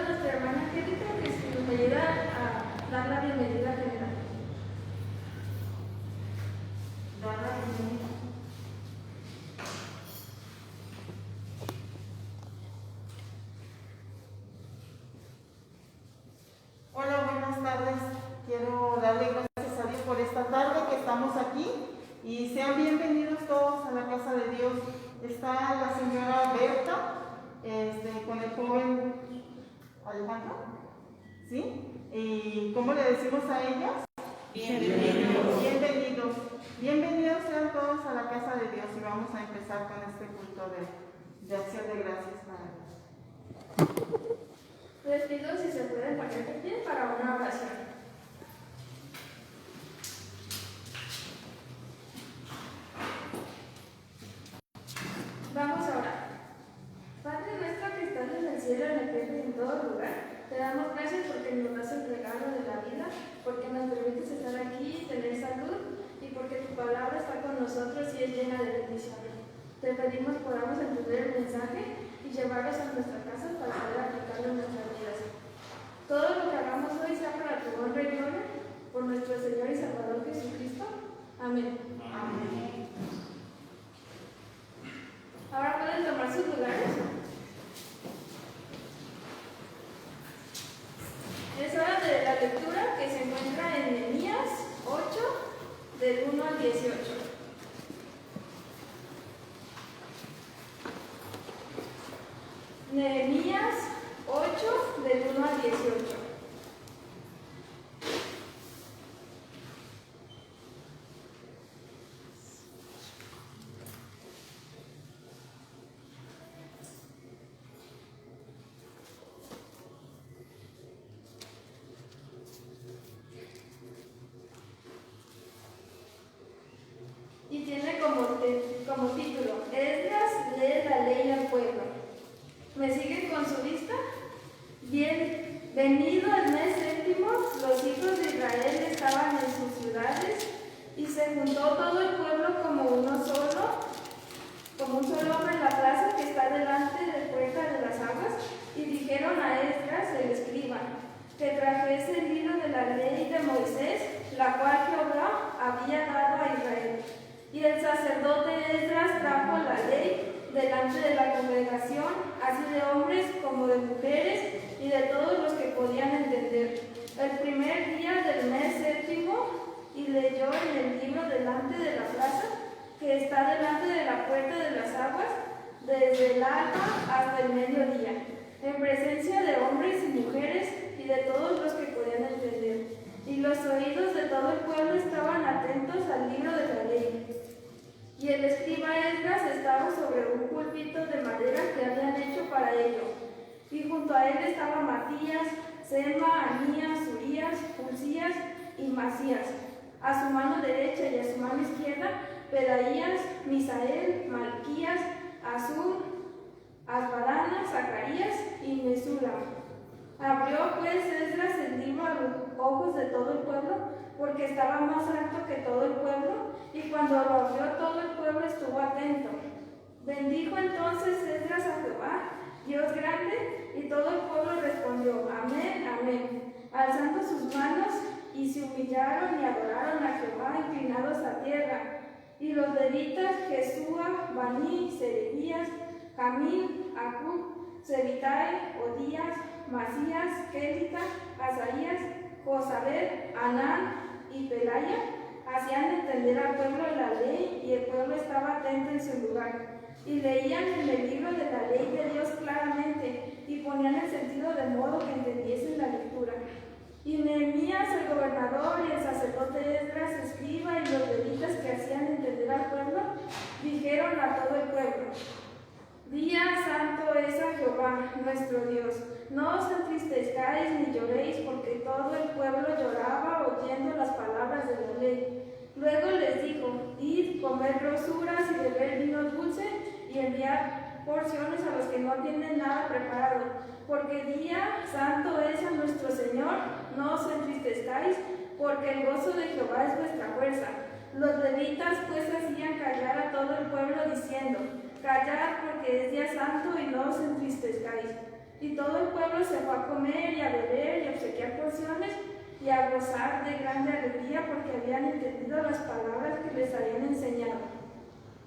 a nuestra hermana Angélica que si nos ayuda a dar la bienvenida general. Dar la bienvenida. Hola, buenas tardes. Quiero darle gracias a Dios por esta tarde que estamos aquí y sean bienvenidos todos a la casa de Dios. Está la señora Berta con el joven Alejandro, ¿sí? ¿Y cómo le decimos a ellas? Bienvenidos. Bienvenidos. Bienvenidos sean todos a la casa de Dios y vamos a empezar con este culto de acción de gracias para Dios. Les pido si se pueden poner de pie para una oración. Vamos a orar. Padre nuestro que estás en el cielo, en la tierra y en todo lugar, te damos gracias porque nos das el regalo de la vida, porque nos permites estar aquí y tener salud, y porque tu palabra está con nosotros y es llena de bendiciones. Te pedimos podamos entender el mensaje y llevarlos a nuestra casa para poder aplicarlo en nuestras vidas. Todo lo que hagamos hoy sea para tu honra y gloria, por nuestro Señor y Salvador Jesucristo. Amén. Amén. Ahora pueden tomar sus lugares. Es hora de la lectura que se encuentra en Nehemías 8, del 1 al 18. Nehemías 8, del 1 al 18. Y tiene como título, Esdras lee la ley al pueblo. ¿Me siguen con su vista? Bien, venido el mes séptimo, los hijos de Israel estaban en sus ciudades y se juntó todo el pueblo como un solo hombre en la plaza que está delante de puerta de las aguas, y dijeron a Esdras el escriba que trajese el libro de la ley de Moisés, la cual Jehová había dado a Israel. Y el sacerdote Esdras trajo la ley delante de la congregación, así de hombres como de mujeres y de todos los que podían entender, el primer día del mes séptimo, y leyó en el libro delante de la plaza que está delante de la puerta de las aguas, desde el alba hasta el mediodía, en presencia de hombres y mujeres y de todos los que podían entender. Y los oídos de todo el pueblo estaban atentos al libro de la ley. Y el escriba Esdras estaba sobre un púlpito de madera que habían hecho para ello. Y junto a él estaba Matías, Sema, Anías, Urías, Ulcías y Masías. A su mano derecha y a su mano izquierda, Pedaías, Misael, Malquías, Azur, Asbadana, Zacarías y Mesulam. Abrió pues Esdras el libro a los ojos de todo el pueblo, porque estaba más alto que todo el pueblo, y cuando lo abrió todo el pueblo estuvo atento. Bendijo entonces Esdras a Jehová, Dios grande, y todo el pueblo respondió, amén, amén, alzando sus manos, y se humillaron y adoraron a Jehová, inclinados a tierra. Y los levitas, Jesúa, Baní, Serebías, Jamín, Acub, Zebitae, Odías, Masías, Kelita, Asaías, Josabed, Anán y Pelaya, hacían entender al pueblo la ley, y el pueblo estaba atento en su lugar. Y leían en el libro de la ley de Dios claramente, y ponían el sentido de modo que entendiesen la lectura. Y Nehemías, el gobernador, y el sacerdote Esdras, escriba, y los levitas que hacían entender al pueblo, dijeron a todo el pueblo, Día santo es a Jehová, nuestro Dios. No os entristezcáis ni lloréis, porque todo el pueblo lloraba oyendo las palabras de la ley. Luego les dijo, id, comed grosuras y beber vino dulce, y enviad porciones a los que no tienen nada preparado, porque día santo es a nuestro Señor. No os entristezcáis, porque el gozo de Jehová es vuestra fuerza. Los levitas pues hacían callar a todo el pueblo diciendo, callad, porque es día santo y no os entristezcáis. Y todo el pueblo se fue a comer y a beber y a obsequiar porciones y a gozar de grande alegría porque habían entendido las palabras que les habían enseñado.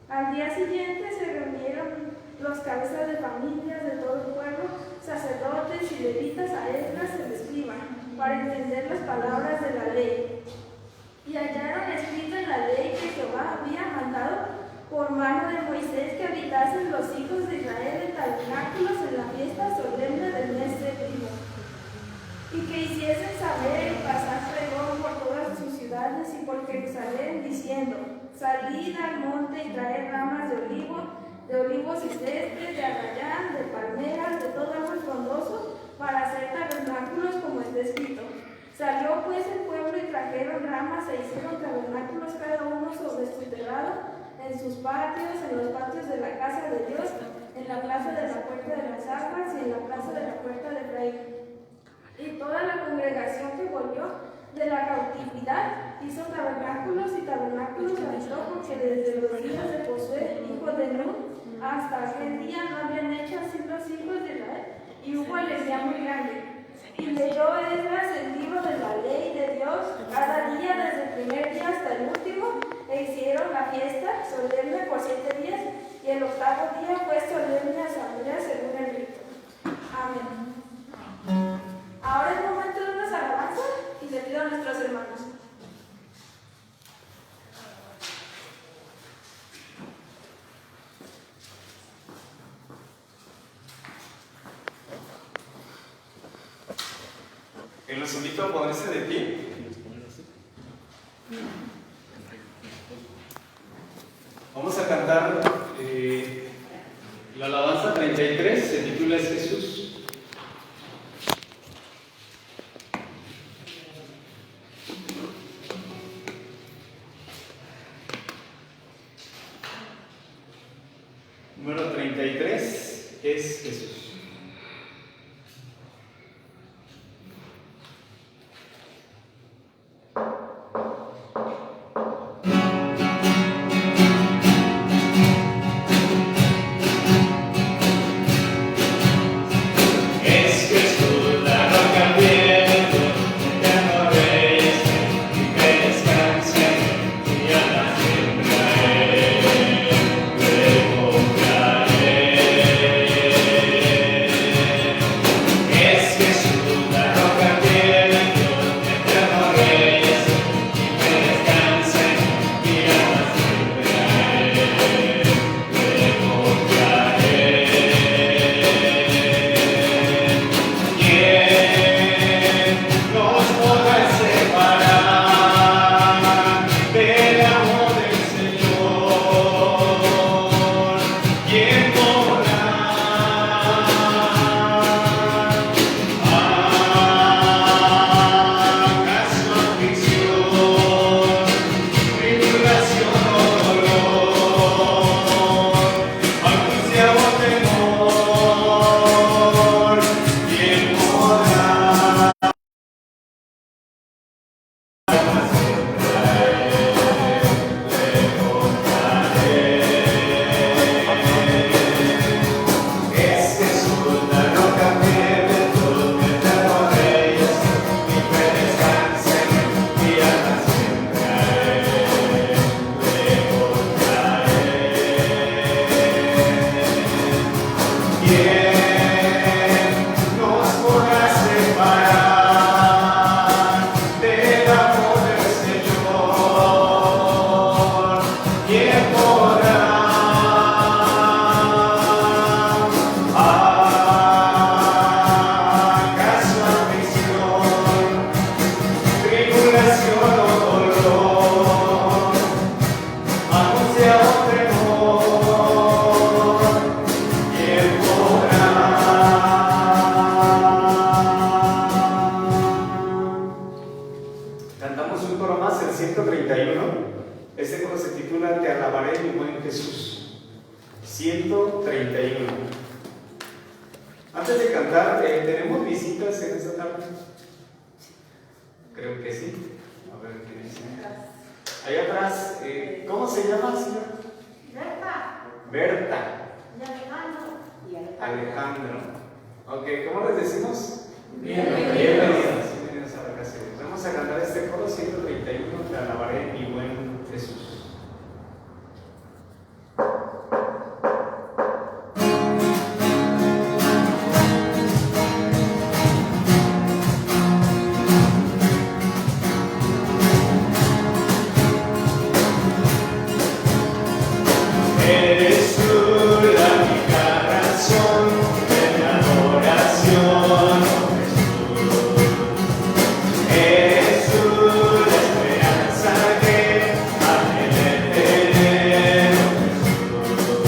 Al día siguiente se reunieron los cabezas de familias de todo el pueblo, sacerdotes y levitas a Esdras el escriba, para entender las palabras de la ley. Y hallaron escrito en la ley que Jehová había mandado por mano de Moisés que habitasen los hijos de Israel en tabernáculos en la fiesta solemne del mes séptimo, y que hiciesen saber y pasar pregón por todas sus ciudades y por Jerusalén, diciendo: salid al monte y traed ramas de olivos y cestes, de arrayán, de palmeras, de todo árbol frondoso, para hacer tabernáculos como está escrito. Salió pues el pueblo y trajeron ramas e hicieron tabernáculos cada uno sobre su terrado, en sus patios, en los patios de la casa de Dios, en la plaza de la puerta de las aguas y en la plaza de la puerta de Efraín. Y toda la congregación que volvió de la cautividad hizo tabernáculos y tabernáculos habitó, porque desde los días de Josué, hijo de Nun, hasta aquel día no habían hecho así los hijos de Israel, y hubo alegría muy grande. Y leyó Esdras el libro de la ley de Dios cada día desde el primer día hasta el último, e hicieron la fiesta solemne por 7 días, y el octavo día fue solemne asamblea según el rito. Amén. Ahora es momento de unas alabanzas y le pido a nuestros hermanos. Los invito a ponerse de pie. Vamos a cantar la alabanza 33, se titula Es Jesús. Número 33, Es Jesús. Ok, ¿cómo les decimos? Bienvenidos. Bienvenidos a la casa de Dios. Vamos a cantar este coro 131, Te alabaré, mi buen Jesús. Eres tú la única razón de la adoración, Jesús. Eres tú la esperanza que anhelo tener, Jesús.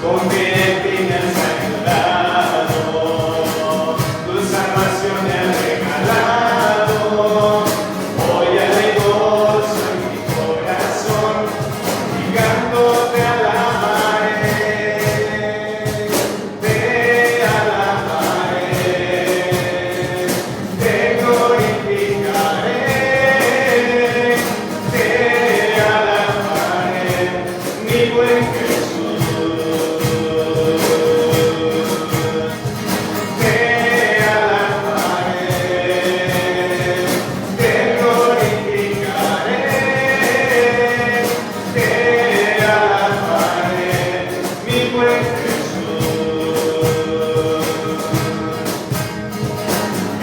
Con que me has ayudado, tu salvación me has regalado. Hoy hay gozo en mi corazón. Canto te alabaré, te glorificaré, te alabaré, mi buen Jesús. Te alabaré, te glorificaré, te alabaré, mi buen Jesús.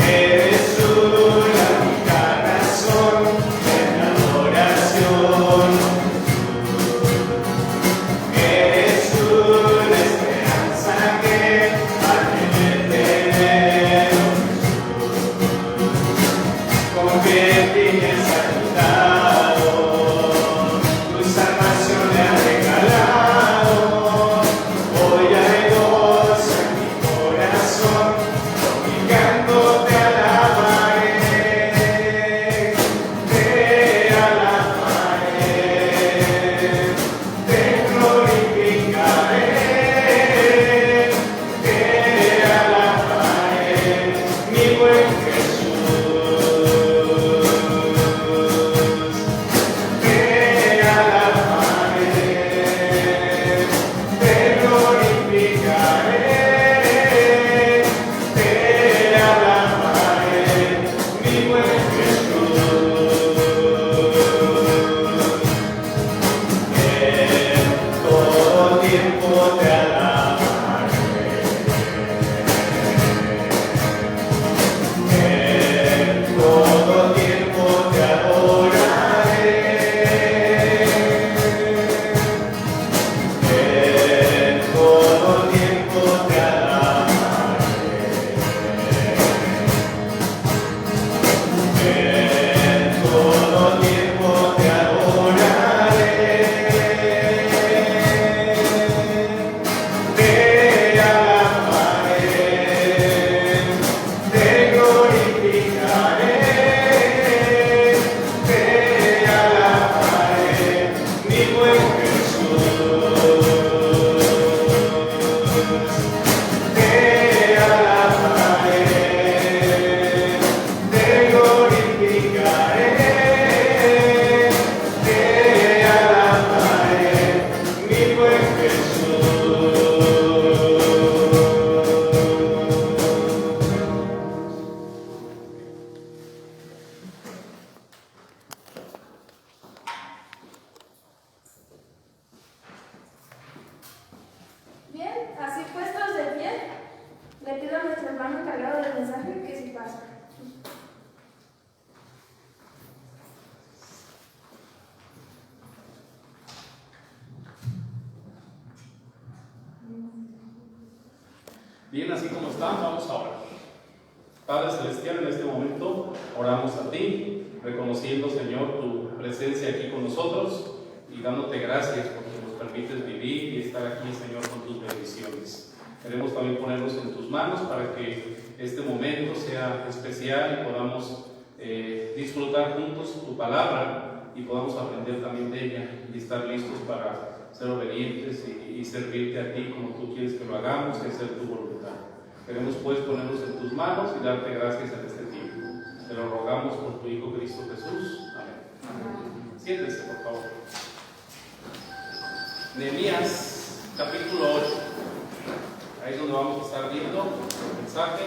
Eres tú la única razón de la adoración, eres tú la esperanza que anhelo tener, con que me has ayudado, tu salvación me has regalado. Hoy hay gozo en mi corazón, con mi canto te alabaré, te glorificaré, te alabaré, mi buen Jesús. Te alabaré, te glorificaré, te alabaré, mi buen Jesús. En todo tiempo te alabaré, en todo tiempo te adoraré, en todo tiempo te alabaré, en todo tiempo te adoraré, te alabaré, te glorificaré, te alabaré, mi buen Jesús. Te alabaré, te glorificaré, te alabaré, mi buen Jesús. Bien, así puestos de pie, le pido a nuestro hermano encargado del mensaje que si pasa. Bien, así como están, vamos a orar. Padre Celestial, en este momento oramos a ti, reconociendo, Señor, tu presencia aquí con nosotros y dándote gracias porque nos permites vivir y estar aquí, Señor, con tus bendiciones. Queremos también ponernos en tus manos para que este momento sea especial y podamos disfrutar juntos tu palabra y podamos aprender también de ella y estar listos para ser obedientes y servirte a ti como tú quieres que lo hagamos y hacer tu voluntad. Queremos pues ponernos en tus manos y darte gracias en este tiempo. Te lo rogamos por tu Hijo Cristo Jesús. Amén. Siéntense, por favor. Nehemías capítulo 8. Ahí es donde vamos a estar viendo el mensaje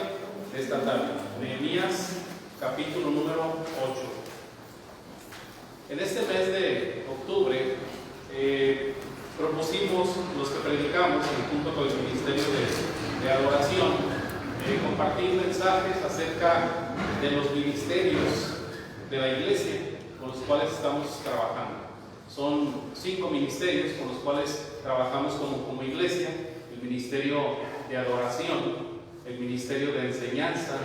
de esta tarde. Nehemías, capítulo número 8. En este mes de octubre propusimos los que predicamos junto con el Ministerio de Adoración compartir mensajes acerca de los ministerios de la iglesia con los cuales estamos trabajando. Son 5 ministerios con los cuales trabajamos como iglesia: el ministerio de adoración, el ministerio de enseñanza,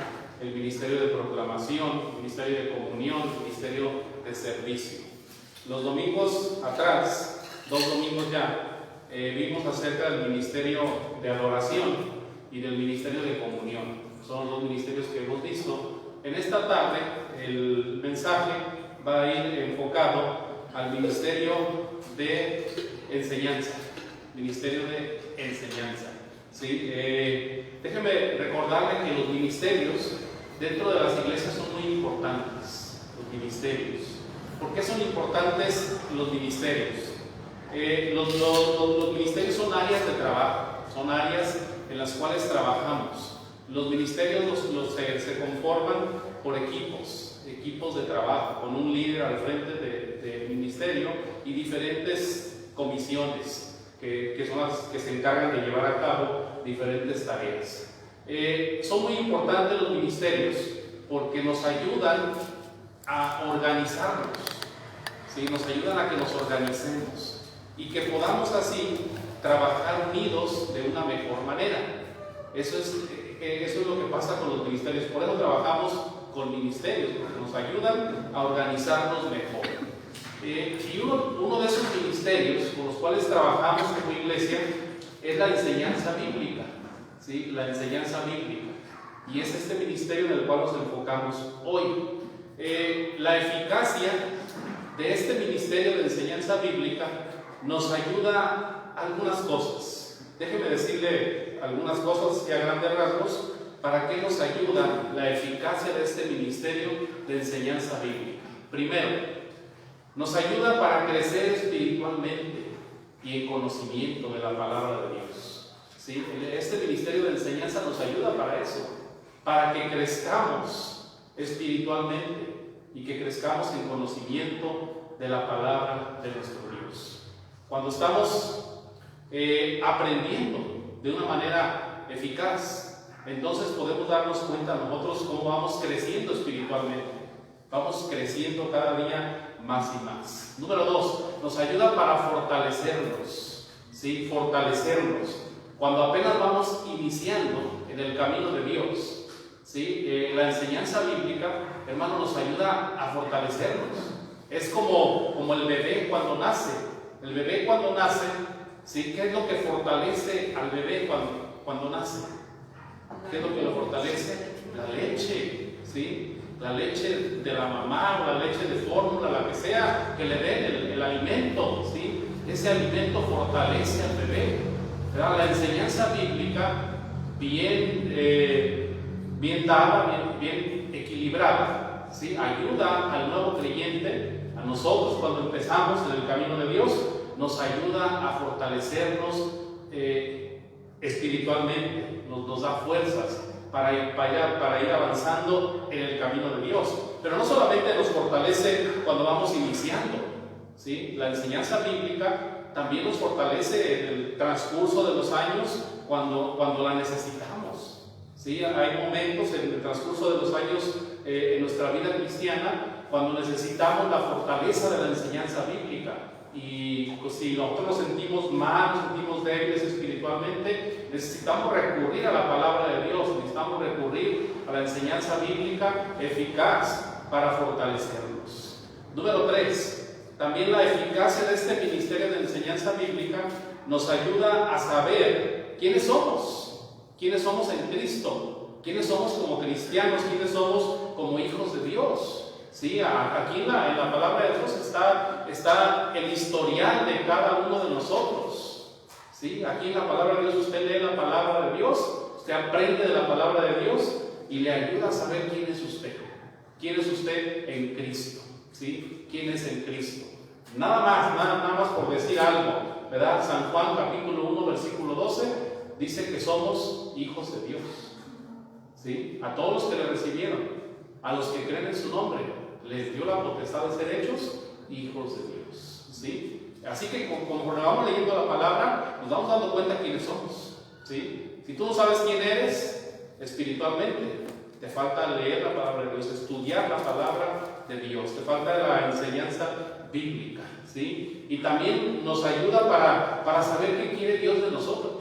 el ministerio de proclamación, el ministerio de comunión, el ministerio de servicio. Los domingos atrás, 2 domingos ya, vimos acerca del ministerio de adoración y del ministerio de comunión. Son los 2 ministerios que hemos visto. En esta tarde el mensaje va a ir enfocado al ministerio de enseñanza. Ministerio de enseñanza. ¿Sí? Déjenme recordarle que los ministerios dentro de las iglesias son muy importantes. Los ministerios. ¿Por qué son importantes los ministerios? Los ministerios son áreas de trabajo, son áreas en las cuales trabajamos. Los ministerios se conforman por equipos de trabajo, con un líder al frente del ministerio y diferentes comisiones que son las que se encargan de llevar a cabo diferentes tareas. Son muy importantes los ministerios porque nos ayudan a organizarnos, ¿sí? Nos ayudan a que nos organicemos y que podamos así trabajar unidos de una mejor manera. Eso es lo que pasa con los ministerios. Por eso trabajamos con ministerios, porque nos ayudan a organizarnos mejor. Y uno de esos ministerios con los cuales trabajamos como iglesia es la enseñanza bíblica, ¿sí? La enseñanza bíblica. Y es este ministerio en el cual nos enfocamos hoy. La eficacia de este ministerio de enseñanza bíblica nos ayuda a algunas cosas. Déjeme decirle algunas cosas que a grandes rasgos para qué nos ayuda la eficacia de este ministerio de enseñanza bíblica. Primero, nos ayuda para crecer espiritualmente y en conocimiento de la palabra de Dios. ¿Sí? Este ministerio de enseñanza nos ayuda para eso, para que crezcamos espiritualmente y que crezcamos en conocimiento de la palabra de nuestro Dios. Cuando estamos aprendiendo de una manera eficaz, entonces podemos darnos cuenta nosotros cómo vamos creciendo espiritualmente. Vamos creciendo cada día más y más. Número 2, nos ayuda para fortalecernos, ¿sí? Fortalecernos. Cuando apenas vamos iniciando en el camino de Dios, ¿sí? La enseñanza bíblica, hermano, nos ayuda a fortalecernos. Es como el bebé cuando nace. El bebé cuando nace, ¿sí? ¿Qué es lo que fortalece al bebé cuando nace? ¿Qué es lo que lo fortalece? La leche, ¿sí? La leche de la mamá o la leche de fórmula, la que sea, que le den el alimento, ¿sí? Ese alimento fortalece al bebé. ¿Verdad? La enseñanza bíblica bien dada, bien equilibrada, ¿sí? Ayuda al nuevo creyente, a nosotros cuando empezamos en el camino de Dios, nos ayuda a fortalecernos espiritualmente, nos da fuerzas para ir avanzando en el camino de Dios. Pero no solamente nos fortalece cuando vamos iniciando, ¿sí? La enseñanza bíblica también nos fortalece en el transcurso de los años cuando la necesitamos, ¿sí? Hay momentos en el transcurso de los años en nuestra vida cristiana cuando necesitamos la fortaleza de la enseñanza bíblica. Y pues, si nosotros nos sentimos mal, nos sentimos débiles espiritualmente, necesitamos recurrir a la palabra de Dios, necesitamos recurrir a la enseñanza bíblica eficaz para fortalecernos. Número 3, también la eficacia de este ministerio de enseñanza bíblica nos ayuda a saber quiénes somos en Cristo, quiénes somos como cristianos, quiénes somos como hijos de Dios. Sí, aquí en la palabra de Dios está el historial de cada uno de nosotros. Sí, aquí en la palabra de Dios usted lee la palabra de Dios, usted aprende de la palabra de Dios y le ayuda a saber quién es usted. ¿Quién es usted en Cristo? ¿Sí? ¿Quién es en Cristo? Nada más por decir algo, ¿verdad? San Juan capítulo 1 versículo 12 dice que somos hijos de Dios. ¿Sí? A todos los que le recibieron, a los que creen en su nombre, les dio la potestad de ser hechos hijos de Dios. ¿Sí? Así que conforme vamos leyendo la palabra, nos vamos dando cuenta quiénes somos. ¿Sí? Si tú no sabes quién eres espiritualmente, te falta leer la palabra de Dios, estudiar la palabra de Dios, te falta la enseñanza bíblica. ¿Sí? Y también nos ayuda para saber qué quiere Dios de nosotros.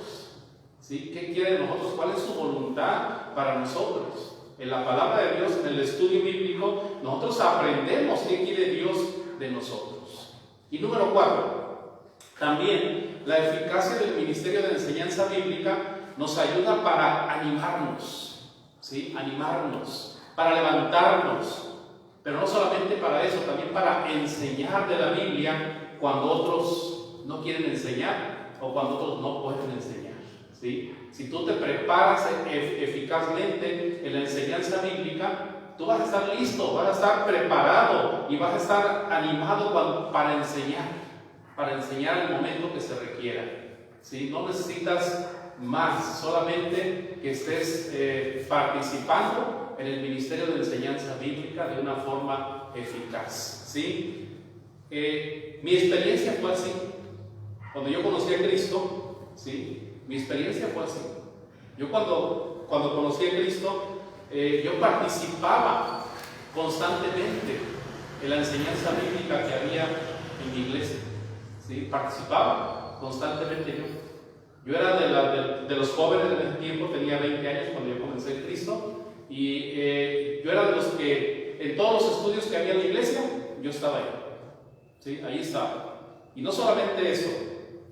¿Sí? ¿Qué quiere de nosotros? ¿Cuál es su voluntad para nosotros? En la palabra de Dios, en el estudio bíblico, nosotros aprendemos qué quiere Dios de nosotros. Y número 4, también la eficacia del ministerio de enseñanza bíblica nos ayuda para animarnos, ¿sí? Animarnos, para levantarnos, pero no solamente para eso, también para enseñar de la Biblia cuando otros no quieren enseñar o cuando otros no pueden enseñar. ¿Sí? Si tú te preparas eficazmente en la enseñanza bíblica, tú vas a estar listo, vas a estar preparado y vas a estar animado para enseñar el momento que se requiera. ¿Sí? No necesitas más, solamente que estés participando en el ministerio de enseñanza bíblica de una forma eficaz. ¿Sí? Mi experiencia fue así. Cuando yo conocí a Cristo, ¿sí? Mi experiencia fue así. Yo cuando conocí a Cristo, yo participaba constantemente en la enseñanza bíblica que había en mi iglesia. ¿Sí? Participaba constantemente yo. Yo era de los jóvenes en ese tiempo, tenía 20 años cuando yo comencé en Cristo, y yo era de los que en todos los estudios que había en la iglesia, yo estaba ahí. ¿Sí? Ahí estaba. Y no solamente eso,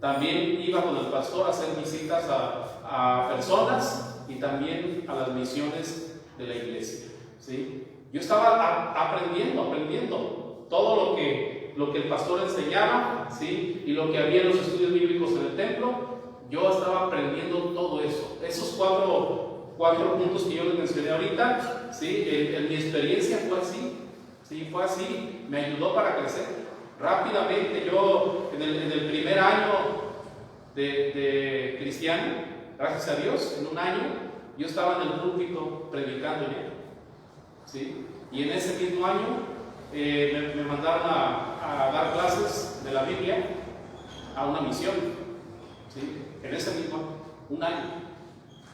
también iba con el pastor a hacer visitas a personas y también a las misiones de la iglesia. ¿Sí? Yo estaba aprendiendo todo lo que el pastor enseñaba, ¿sí? Y lo que había en los estudios bíblicos en el templo. Yo estaba aprendiendo todo eso. Esos cuatro puntos que yo les mencioné ahorita, ¿sí? En mi experiencia fue así. ¿Sí? Fue así. Me ayudó para crecer. Rápidamente, yo en el primer año de cristiano, gracias a Dios, en un año, yo estaba en el púlpito predicando ya. ¿Sí? Y en ese mismo año me mandaron a dar clases de la Biblia a una misión. ¿Sí? En ese mismo un año.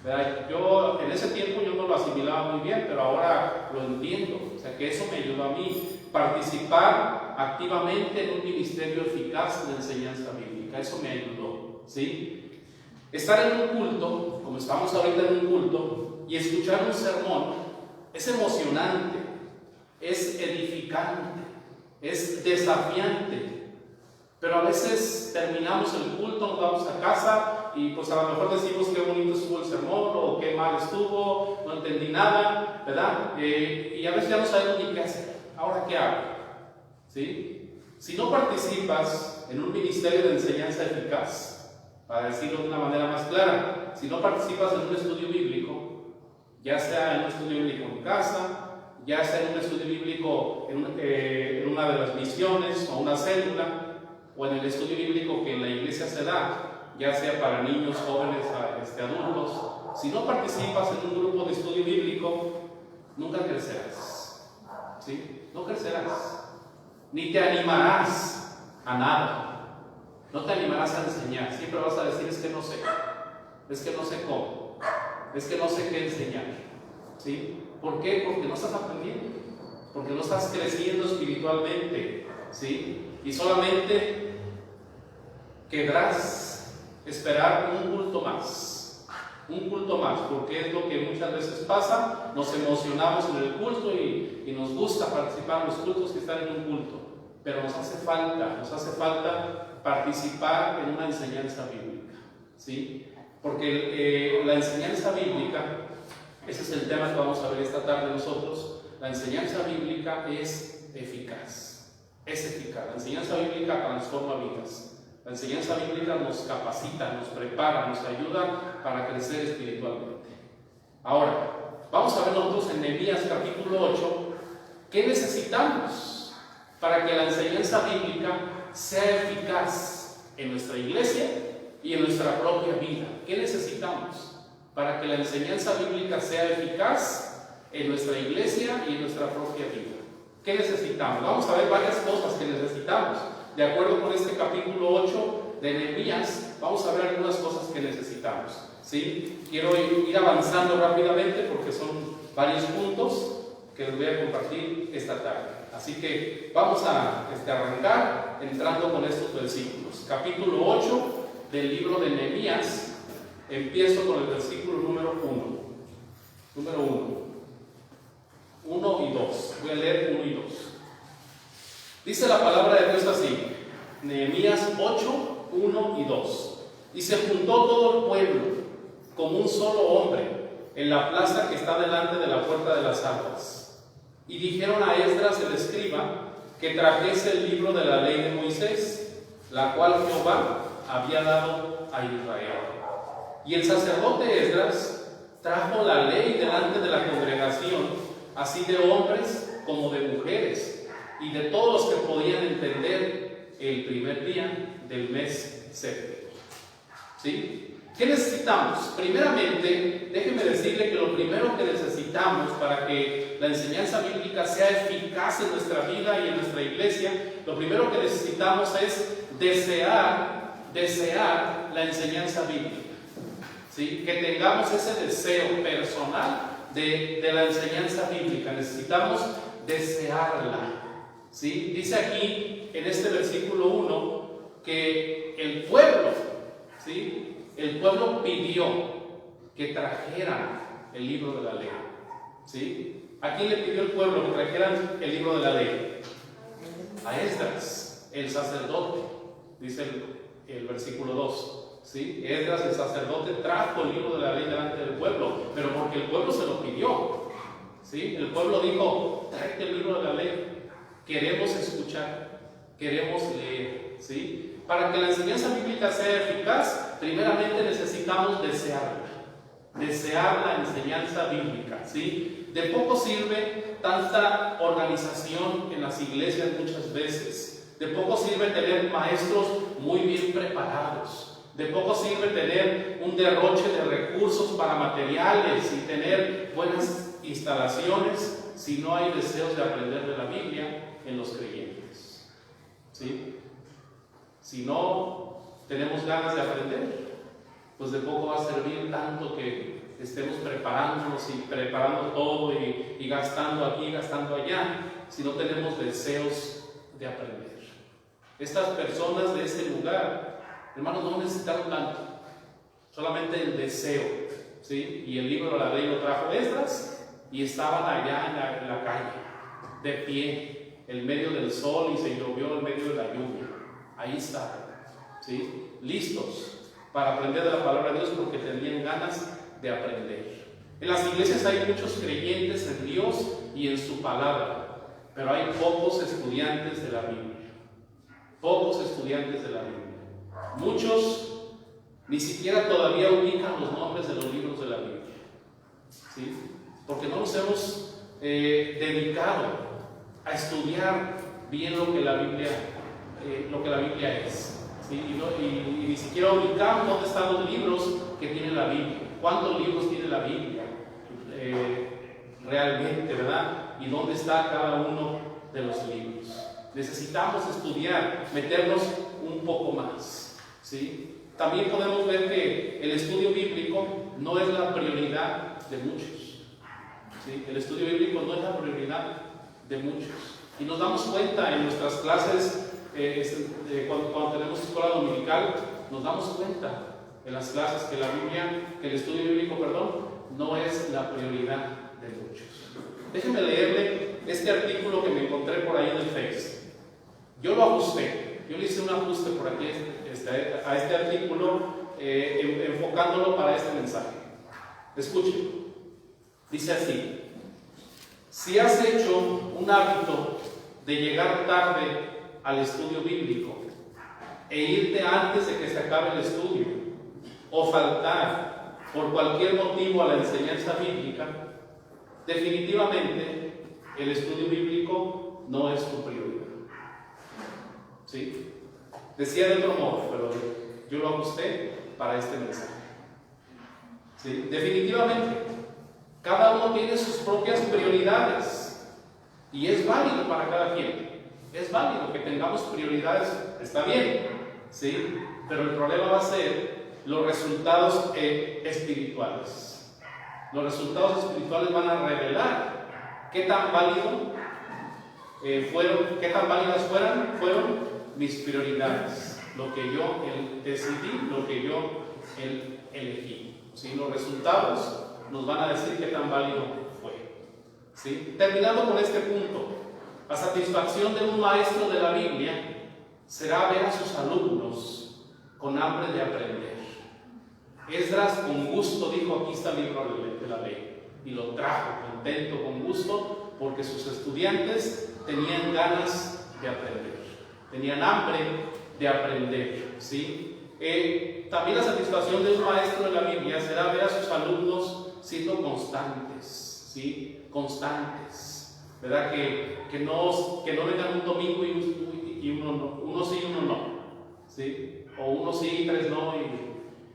¿Verdad? Yo en ese tiempo yo no lo asimilaba muy bien, pero ahora lo entiendo. O sea que eso me ayudó a mí participar activamente en un ministerio eficaz de enseñanza bíblica. Eso me ayudó. ¿Sí? Estar en un culto, como estamos ahorita en un culto, y escuchar un sermón es emocionante, es edificante, es desafiante. Pero a veces terminamos el culto, nos vamos a casa y pues a lo mejor decimos qué bonito estuvo el sermón o qué mal estuvo, no entendí nada, ¿verdad? Y a veces ya no sabemos ni qué hacer. ¿Ahora qué hago? ¿Sí? Si no participas en un ministerio de enseñanza eficaz, para decirlo de una manera más clara, si no participas en un estudio bíblico, ya sea en un estudio bíblico en casa, ya sea en un estudio bíblico en una de las misiones o una célula, o en el estudio bíblico que en la iglesia se da, ya sea para niños, jóvenes, adultos, si no participas en un grupo de estudio bíblico, nunca crecerás. ¿Sí? No crecerás. Ni te animarás a nada. No te animarás a enseñar. Siempre vas a decir, es que no sé. Es que no sé cómo. Es que no sé qué enseñar. ¿Sí? ¿Por qué? Porque no estás aprendiendo. Porque no estás creciendo espiritualmente. ¿Sí? Y solamente querrás esperar un culto más, porque es lo que muchas veces pasa. Nos emocionamos en el culto y nos gusta participar en los cultos que están en un culto, pero nos hace falta participar en una enseñanza bíblica, ¿sí? Porque la enseñanza bíblica, ese es el tema que vamos a ver esta tarde nosotros. La enseñanza bíblica es eficaz. Es eficaz. La enseñanza bíblica transforma vidas. La enseñanza bíblica nos capacita, nos prepara, nos ayuda para crecer espiritualmente. Ahora, vamos a ver nosotros en Nehemías capítulo 8 qué necesitamos para que la enseñanza bíblica sea eficaz en nuestra iglesia y en nuestra propia vida. ¿Qué necesitamos para que la enseñanza bíblica sea eficaz en nuestra iglesia y en nuestra propia vida? ¿Qué necesitamos? Vamos a ver varias cosas que necesitamos. De acuerdo con este capítulo 8 de Nehemías, vamos a ver algunas cosas que necesitamos, ¿sí? Quiero ir avanzando rápidamente porque son varios puntos que les voy a compartir esta tarde. Así que vamos a arrancar entrando con estos versículos. Capítulo 8 del libro de Nehemías. Empiezo con el versículo número 1. Número 1. 1 y 2. Voy a leer 1 y 2. Dice la palabra de Dios así. Nehemías 8, 1 y 2. Y se juntó todo el pueblo como un solo hombre en la plaza que está delante de la puerta de las aguas. Y dijeron a Esdras el escriba que trajese el libro de la ley de Moisés, la cual Jehová había dado a Israel. Y el sacerdote Esdras trajo la ley delante de la congregación, así de hombres como de mujeres, y de todos los que podían entender el primer día del mes séptimo. ¿Sí? ¿Qué necesitamos? Primeramente, déjeme decirle que lo primero que necesitamos para que la enseñanza bíblica sea eficaz en nuestra vida y en nuestra iglesia, lo primero que necesitamos es desear la enseñanza bíblica. ¿Sí? Que tengamos ese deseo personal de la enseñanza bíblica. Necesitamos desearla. ¿Sí? Dice aquí en este versículo 1 que el pueblo, ¿sí?, el pueblo pidió que trajeran el libro de la ley. ¿Sí? ¿A quién le pidió el pueblo que trajeran el libro de la ley? A Esdras, el sacerdote, dice el versículo 2. ¿Sí? Esdras, el sacerdote, trajo el libro de la ley delante del pueblo, pero porque el pueblo se lo pidió. ¿Sí? El pueblo dijo: tráete el libro de la ley, queremos escuchar, queremos leer. ¿Sí? Para que la enseñanza bíblica sea eficaz, primeramente necesitamos desear la enseñanza bíblica. ¿Sí? De poco sirve tanta organización en las iglesias muchas veces. De poco sirve tener maestros muy bien preparados. De poco sirve tener un derroche de recursos para materiales y tener buenas instalaciones si no hay deseos de aprender de la Biblia en los creyentes. ¿Sí? Si no tenemos ganas de aprender, pues de poco va a servir tanto que estemos preparándonos y preparando todo y gastando aquí, gastando allá, si no tenemos deseos de aprender. Estas personas de ese lugar, hermanos, no necesitaron tanto, solamente el deseo. ¿Sí? Y el libro de la ley lo trajo Esdras y estaban allá en la calle, de pie, en medio del sol, y se llovió en medio de la lluvia. Ahí estaban, ¿sí?, listos para aprender de la palabra de Dios porque tenían ganas de aprender. En las iglesias hay muchos creyentes en Dios y en su palabra, pero hay pocos estudiantes de la Biblia. Pocos estudiantes de la Biblia. Muchos ni siquiera todavía ubican los nombres de los libros de la Biblia. ¿Sí? Porque no nos hemos dedicado a estudiar bien lo que la Biblia es. ¿Sí? Y ni siquiera ubicamos dónde están los libros que tiene la Biblia. ¿Cuántos libros tiene la Biblia realmente, verdad? ¿Y dónde está cada uno de los libros? Necesitamos estudiar, meternos un poco más. ¿Sí? También podemos ver que el estudio bíblico no es la prioridad de muchos. ¿Sí? El estudio bíblico no es la prioridad de muchos. Y nos damos cuenta en nuestras clases, cuando tenemos escuela dominical, nos damos cuenta en las clases que el estudio bíblico, no es la prioridad de muchos. Déjenme leerle este artículo que me encontré por ahí en el Face. Yo lo ajusté, yo le hice un ajuste por aquí a este artículo, enfocándolo para este mensaje. Escuchen, dice así: si has hecho un hábito de llegar tarde al estudio bíblico e irte antes de que se acabe el estudio, o faltar por cualquier motivo a la enseñanza bíblica, definitivamente el estudio bíblico no es tu prioridad. ¿Sí? Decía de otro modo, pero yo lo ajusté para este mensaje. ¿Sí? Definitivamente, cada uno tiene sus propias prioridades y es válido para cada quien. Es válido que tengamos prioridades, está bien, ¿sí? Pero el problema va a ser los resultados espirituales. Los resultados espirituales van a revelar qué tan válido qué tan válidas fueron mis prioridades, lo que yo decidí, lo que yo elegí. ¿Sí? Los resultados nos van a decir qué tan válido fue. ¿Sí? Terminando con este punto, la satisfacción de un maestro de la Biblia será ver a sus alumnos con hambre de aprender. Esdras con gusto dijo: aquí está el libro de la ley, y lo trajo contento, con gusto, porque sus estudiantes tenían ganas de aprender, tenían hambre de aprender. ¿Sí? También la satisfacción de un maestro de la Biblia será ver a sus alumnos siendo constantes, ¿sí? Constantes, ¿verdad? Que no vengan un domingo y uno sí y uno no, ¿sí? O uno sí y tres no,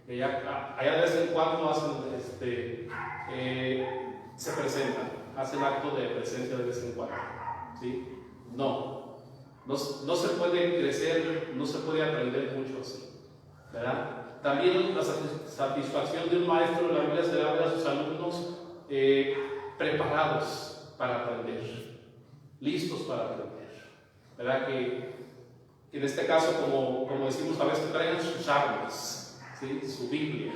y allá de vez en cuando hacen, se presentan, hacen acto de presencia de vez en cuando, ¿sí? No se puede crecer, no se puede aprender mucho así, ¿verdad? También la satisfacción de un maestro de la Biblia será ver a sus alumnos preparados para aprender, listos para aprender, ¿verdad? Que en este caso, como decimos a veces, traigan sus armas, ¿sí? Su Biblia,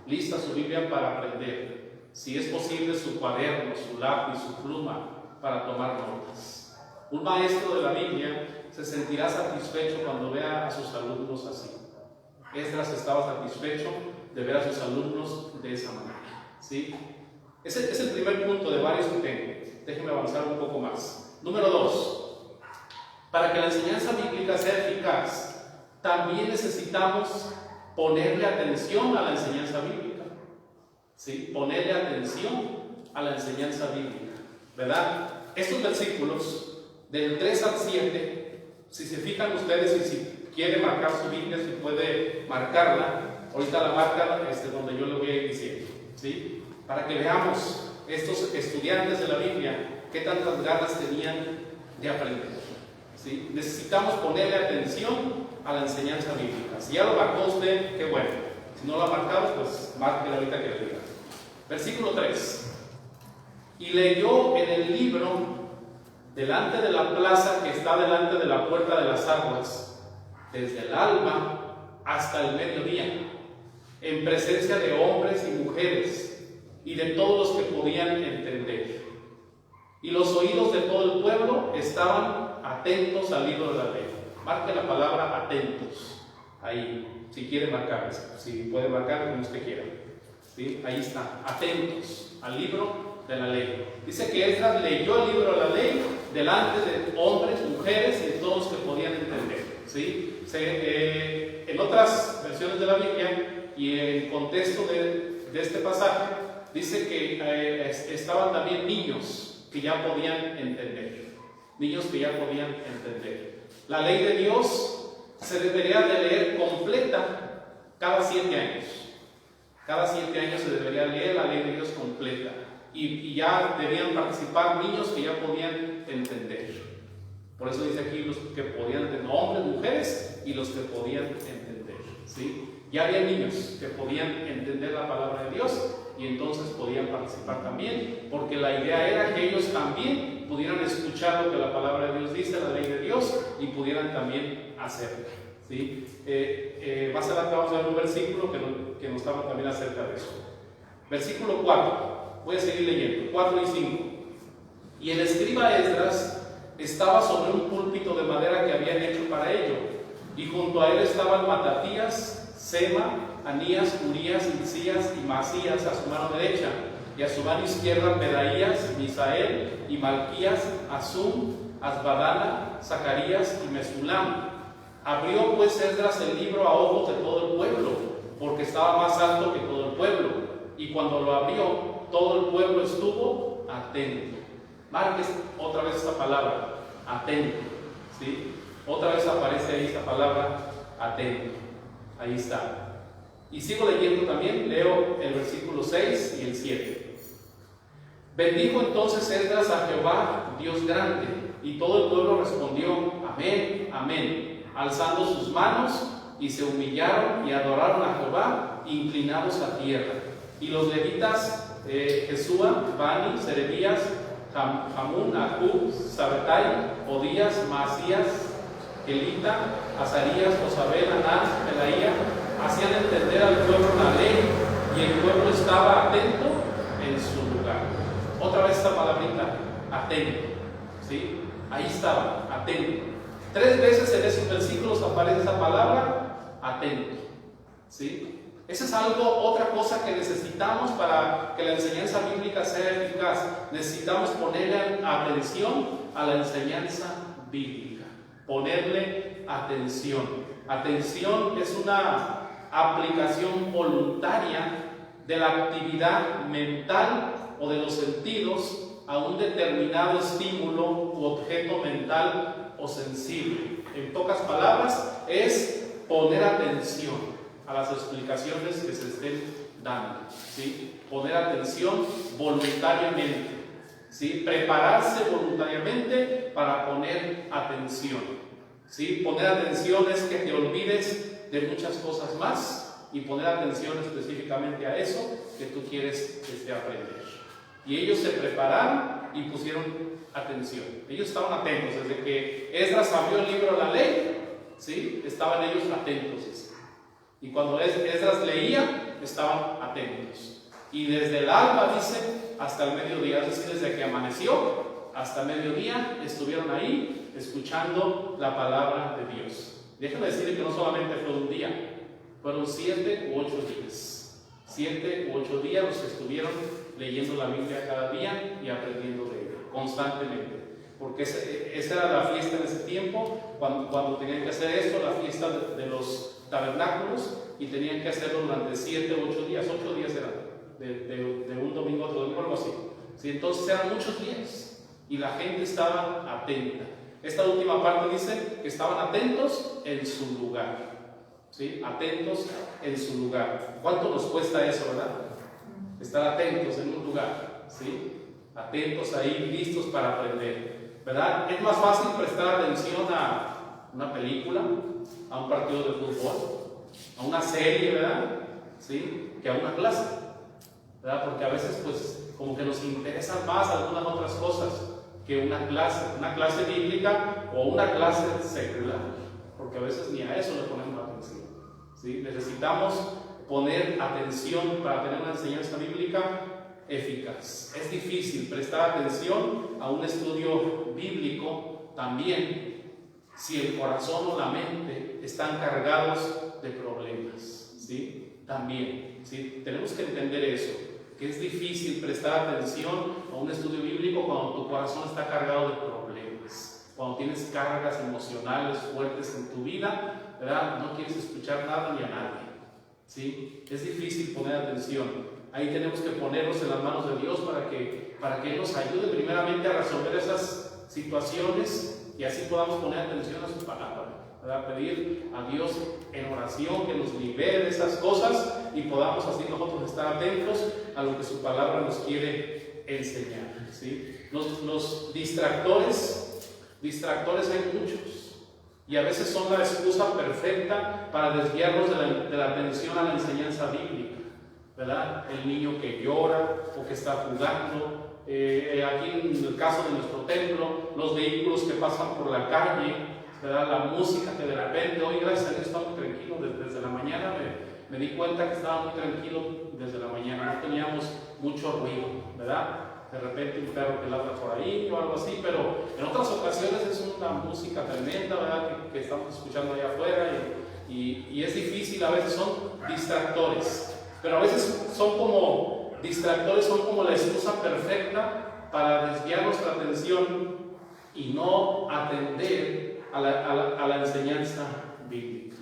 lista su Biblia para aprender, si es posible su cuaderno, su lápiz, su pluma para tomar notas. Un maestro de la Biblia se sentirá satisfecho cuando vea a sus alumnos así. Esdras estaba satisfecho de ver a sus alumnos de esa manera, ¿sí? Ese es el primer punto de varios que tengo. Déjenme avanzar un poco más. Número 2. Para que la enseñanza bíblica sea eficaz, también necesitamos ponerle atención a la enseñanza bíblica, ¿sí? Ponerle atención a la enseñanza bíblica, ¿verdad? Estos versículos del 3 al 7, si se fijan ustedes, y si quiere marcar su Biblia, si puede marcarla, ahorita la marca donde yo le voy a ir diciendo, ¿sí? Para que veamos estos estudiantes de la Biblia qué tantas ganas tenían de aprender, ¿sí? Necesitamos ponerle atención a la enseñanza bíblica. Si ya lo marcó usted, qué bueno. Si no lo ha marcado, pues márquelo ahorita que le diga. Versículo 3. Y leyó en el libro delante de la plaza que está delante de la puerta de las aguas, desde el alba hasta el mediodía, en presencia de hombres y mujeres y de todos los que podían entender. Y los oídos de todo el pueblo estaban atentos al libro de la ley. Marque la palabra atentos ahí, si quiere marcar, si puede marcar como usted quiera, ¿sí? Ahí está, atentos al libro de la ley. Dice que Esdras leyó el libro de la ley delante de hombres, mujeres y de todos los que podían entender, ¿sí? En otras versiones de la Biblia y en contexto de este pasaje, dice que estaban también niños que ya podían entender. Niños que ya podían entender. La ley de Dios se debería de leer completa cada 7 años. Cada 7 años se debería leer la ley de Dios completa. Y ya debían participar niños que ya podían entender. Por eso dice aquí los que podían entender, hombres, mujeres y los que podían entender, ¿sí? Ya había niños que podían entender la palabra de Dios y entonces podían participar también, porque la idea era que ellos también pudieran escuchar lo que la palabra de Dios dice, la ley de Dios, y pudieran también hacerlo, ¿sí? Más adelante vamos a ver un versículo que nos habla también acerca de eso. Versículo 4. Voy a seguir leyendo, 4 y 5. Y el escriba Esdras estaba sobre un púlpito de madera que habían hecho para ello, y junto a él estaban Matatías, Sema, Anías, Urías, Hilcías y Masías a su mano derecha, y a su mano izquierda Pedaías, Misael y Malquías, Azum, Asbadana, Zacarías y Mesulam. Abrió pues Esdras el libro a ojos de todo el pueblo, porque estaba más alto que todo el pueblo, y cuando lo abrió, todo el pueblo estuvo atento. Marque otra vez esta palabra, atento, ¿sí? Otra vez aparece ahí esta palabra, atento. Ahí está. Y sigo leyendo también, leo el versículo 6 y el 7. Bendijo entonces Esdras a Jehová, Dios grande, y todo el pueblo respondió, amén, amén, alzando sus manos, y se humillaron y adoraron a Jehová, inclinados a tierra. Y los levitas, Jesúa, Bani, Serebías, Jamún, Acub, Sabetai, Odías, Masías, Elita, Azarías, Josabel, Anás, Pelaía, hacían entender al pueblo la ley, y el pueblo estaba atento en su lugar. Otra vez esta palabrita, atento, ¿sí? Ahí estaba, atento. 3 veces en esos versículos aparece esa palabra, atento, ¿sí? Esa es otra cosa que necesitamos para que la enseñanza bíblica sea eficaz. Necesitamos ponerle atención a la enseñanza bíblica. Ponerle atención. Atención es una aplicación voluntaria de la actividad mental o de los sentidos a un determinado estímulo u objeto mental o sensible. En pocas palabras, es poner atención a las explicaciones que se estén dando, ¿sí? Poner atención voluntariamente, ¿sí? Prepararse voluntariamente para poner atención, ¿sí? Poner atención es que te olvides de muchas cosas más y poner atención específicamente a eso que tú quieres aprender. Y ellos se prepararon y pusieron atención. Ellos estaban atentos. Desde que Esdras abrió el libro de la ley, ¿sí? Estaban ellos atentos. Y cuando Esdras leía, estaban atentos. Y desde el alba, dice, hasta el mediodía, es decir, desde que amaneció hasta el mediodía, estuvieron ahí escuchando la palabra de Dios. Déjenme decirles que no solamente fue un día, fueron 7 u 8 días. 7 u 8 días los que estuvieron leyendo la Biblia cada día y aprendiendo de ella, constantemente. Porque esa era la fiesta en ese tiempo, cuando tenían que hacer esto, la fiesta de los tabernáculos, y tenían que hacerlo durante 7 u 8 días. 8 días eran, de un domingo a otro domingo, algo así. ¿Sí? Entonces eran muchos días, y la gente estaba atenta. Esta última parte dice que estaban atentos en su lugar. ¿Sí? Atentos en su lugar. ¿Cuánto nos cuesta eso, verdad? Estar atentos en un lugar, ¿sí? Atentos ahí, listos para aprender, ¿verdad? Es más fácil prestar atención a una película, a un partido de fútbol, a una serie, ¿verdad? ¿Sí? Que a una clase, ¿verdad? Porque a veces, pues, como que nos interesan más algunas otras cosas que una clase bíblica o una clase secular, porque a veces ni a eso le ponemos atención, ¿sí? Necesitamos poner atención para tener una enseñanza bíblica eficaz. Es difícil prestar atención a un estudio bíblico también si el corazón o la mente están cargados de problemas, ¿sí? También, ¿sí? Tenemos que entender eso, que es difícil prestar atención a un estudio bíblico cuando tu corazón está cargado de problemas, cuando tienes cargas emocionales fuertes en tu vida, ¿verdad? No quieres escuchar nada ni a nadie, ¿sí? Es difícil poner atención. Ahí tenemos que ponernos en las manos de Dios para que Él nos ayude primeramente a resolver esas situaciones y así podamos poner atención a su palabra, ¿verdad? Pedir a Dios en oración que nos libere de esas cosas y podamos así nosotros estar atentos a lo que su palabra nos quiere enseñar, ¿sí? Los distractores hay muchos. Y a veces son la excusa perfecta para desviarnos de la atención a la enseñanza bíblica, ¿verdad? El niño que llora o que está jugando. Aquí en el caso de nuestro templo, los vehículos que pasan por la calle, ¿verdad? La música que de repente, hoy gracias a Dios está muy tranquilo desde la mañana. Me di cuenta que estaba muy tranquilo desde la mañana, no teníamos mucho ruido, ¿verdad? De repente un perro que ladra por ahí o algo así, pero en otras ocasiones es una música tremenda, ¿verdad? Que estamos escuchando allá afuera y es difícil, a veces son distractores, pero a veces son como la excusa perfecta para desviar nuestra atención y no atender a la enseñanza bíblica,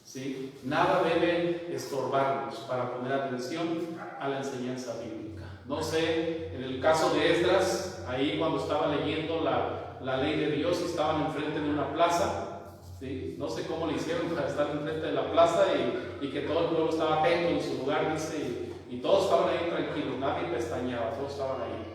¿sí? Nada debe estorbarnos para poner atención a la enseñanza bíblica. No sé, en el caso de Esdras, ahí cuando estaba leyendo la ley de Dios, estaban enfrente de una plaza, ¿sí? No sé cómo le hicieron para estar enfrente de la plaza y que todo el pueblo estaba atento en su lugar, dice, y todos estaban ahí tranquilos, nadie pestañeaba, todos estaban ahí,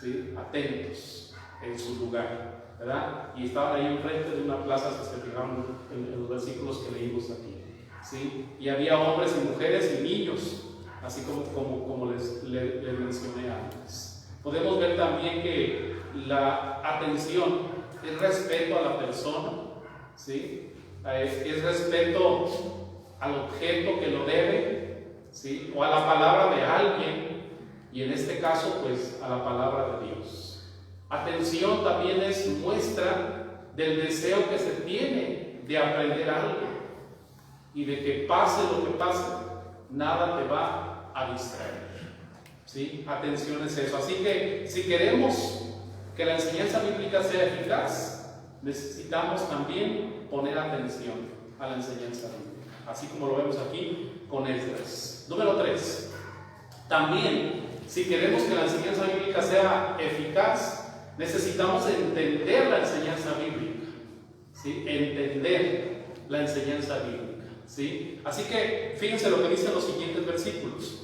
¿sí? Atentos en su lugar, ¿verdad? Y estaban ahí enfrente de una plaza, si se fijaron en los versículos que leímos aquí, ¿sí? Y había hombres y mujeres y niños, así como les mencioné antes. Podemos ver también que la atención es respeto a la persona, ¿sí? Es respeto al objeto que lo debe, ¿sí? O a la palabra de alguien, y en este caso pues a la palabra de Dios. Atención también es muestra del deseo que se tiene de aprender algo y de que pase lo que pase, nada te va a distraer, ¿sí? Atención es eso. Así que si queremos que la enseñanza bíblica sea eficaz, necesitamos también poner atención a la enseñanza bíblica, así como lo vemos aquí con Esdras. Número 3. También, si queremos que la enseñanza bíblica sea eficaz, necesitamos entender la enseñanza bíblica, ¿sí? Entender la enseñanza bíblica, ¿sí? Así que fíjense lo que dicen los siguientes versículos.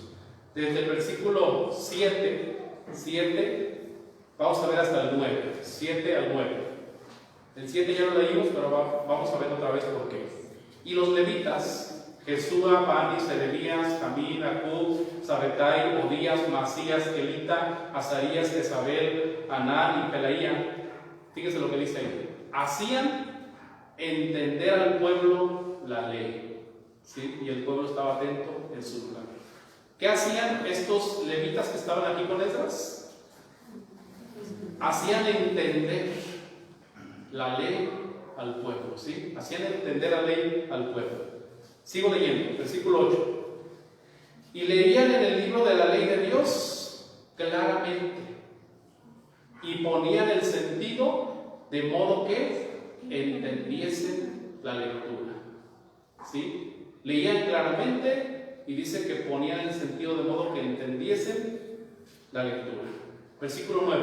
Desde el versículo 7, vamos a ver hasta el 9, 7 al 9. El 7 ya lo leímos, pero vamos a ver otra vez por qué. Y los levitas, Jesúa, Bani, Serebías, Jamín, Acub, Sabetai, Odías, Masías, Kelita, Azarías, Jezabel, Anán y Pelaía. Fíjense lo que dice ahí. Hacían entender al pueblo la ley, ¿sí? Y el pueblo estaba atento en su lugar. ¿Qué hacían estos levitas que estaban aquí con Esdras? Hacían entender la ley al pueblo, ¿sí? Hacían entender la ley al pueblo. Sigo leyendo, versículo 8. Y leían en el libro de la ley de Dios claramente y ponían el sentido de modo que entendiesen la lectura, ¿sí? Leían claramente y dice que ponían el sentido de modo que entendiesen la lectura. Versículo 9.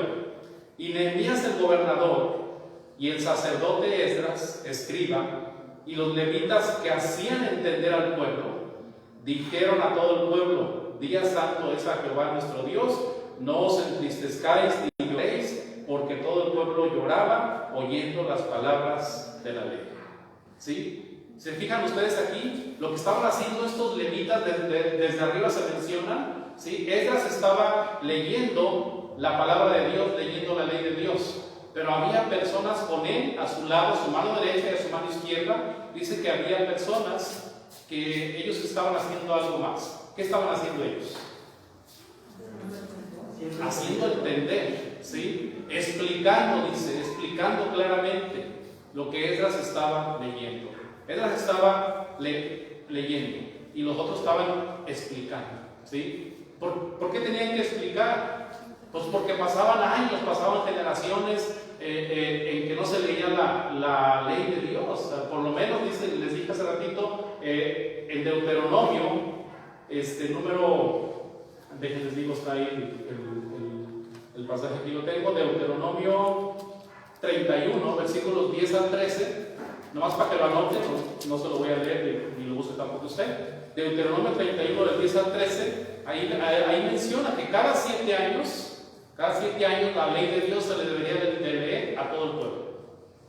Y Nehemías el gobernador y el sacerdote Esdras, escriba, y los levitas que hacían entender al pueblo, dijeron a todo el pueblo: día santo es a Jehová nuestro Dios, no os entristezcáis ni lloréis, porque todo el pueblo lloraba oyendo las palabras de la ley. ¿Sí? ¿Se fijan ustedes aquí? Lo que estaban haciendo estos levitas desde arriba se menciona, ¿sí? Esdras estaba leyendo la palabra de Dios, leyendo la ley de Dios. Pero había personas con él a su lado, a su mano derecha y a su mano izquierda. Dice que había personas que ellos estaban haciendo algo más. ¿Qué estaban haciendo ellos? Haciendo entender, ¿sí? Explicando, dice, explicando claramente lo que Esdras estaba leyendo. Esdras estaba leyendo y los otros estaban explicando, ¿sí? ¿Por qué tenían que explicar? Pues porque pasaban años, pasaban generaciones en que no se leía la ley de Dios. O sea, por lo menos, les dije hace ratito, en Deuteronomio, déjenles digo, está ahí el pasaje que yo tengo, Deuteronomio 31, versículos 10 al 13, nomás para que lo anoten, no se lo voy a leer ni lo use tampoco usted. Deuteronomio 31, del 10 al 13, ahí menciona que cada 7 años la ley de Dios se le debería de leer a todo el pueblo,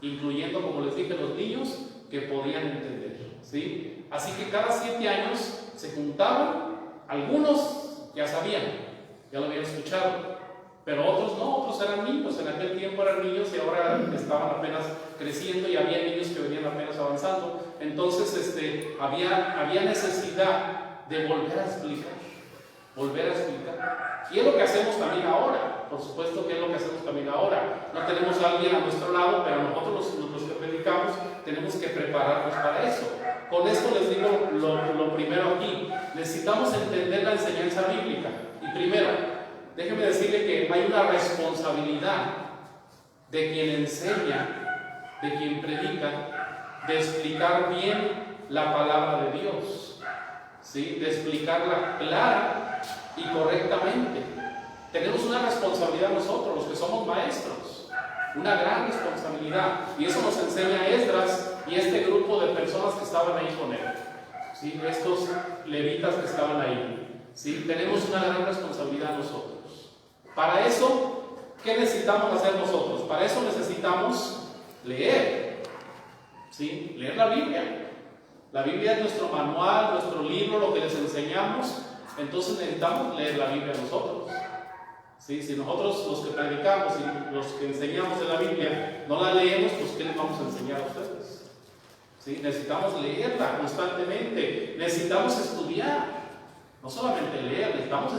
incluyendo, como les dije, los niños que podían entender, ¿sí? Así que cada 7 años se juntaban, algunos ya sabían, ya lo habían escuchado, pero otros no, otros eran niños, en aquel tiempo eran niños y ahora estaban apenas creciendo y había niños que venían apenas avanzando. Entonces había necesidad de volver a explicar. Y es lo que hacemos también ahora, por supuesto que es lo que hacemos también ahora. No tenemos a alguien a nuestro lado, pero nosotros los que predicamos tenemos que prepararnos para eso. Con esto les digo lo primero aquí. Necesitamos entender la enseñanza bíblica. Y primero, déjenme decirle que hay una responsabilidad de quien enseña, de quien predica, de explicar bien la palabra de Dios, ¿sí? De explicarla clara y correctamente. Tenemos una responsabilidad nosotros, los que somos maestros, una gran responsabilidad. Y eso nos enseña Esdras y este grupo de personas que estaban ahí con él, ¿sí? Estos levitas que estaban ahí, ¿sí? Tenemos una gran responsabilidad nosotros. Para eso, ¿qué necesitamos hacer nosotros? Para eso necesitamos leer, ¿sí? Leer la Biblia. La Biblia es nuestro manual, nuestro libro, lo que les enseñamos. Entonces necesitamos leer la Biblia nosotros, ¿sí? Si nosotros, los que predicamos y los que enseñamos de la Biblia, no la leemos, pues ¿qué les vamos a enseñar a ustedes? ¿Sí? Necesitamos leerla constantemente, necesitamos estudiar, no solamente leer, necesitamos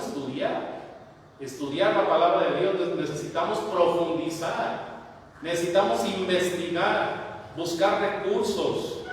estudiar la palabra de Dios, necesitamos profundizar, necesitamos investigar, buscar recursos,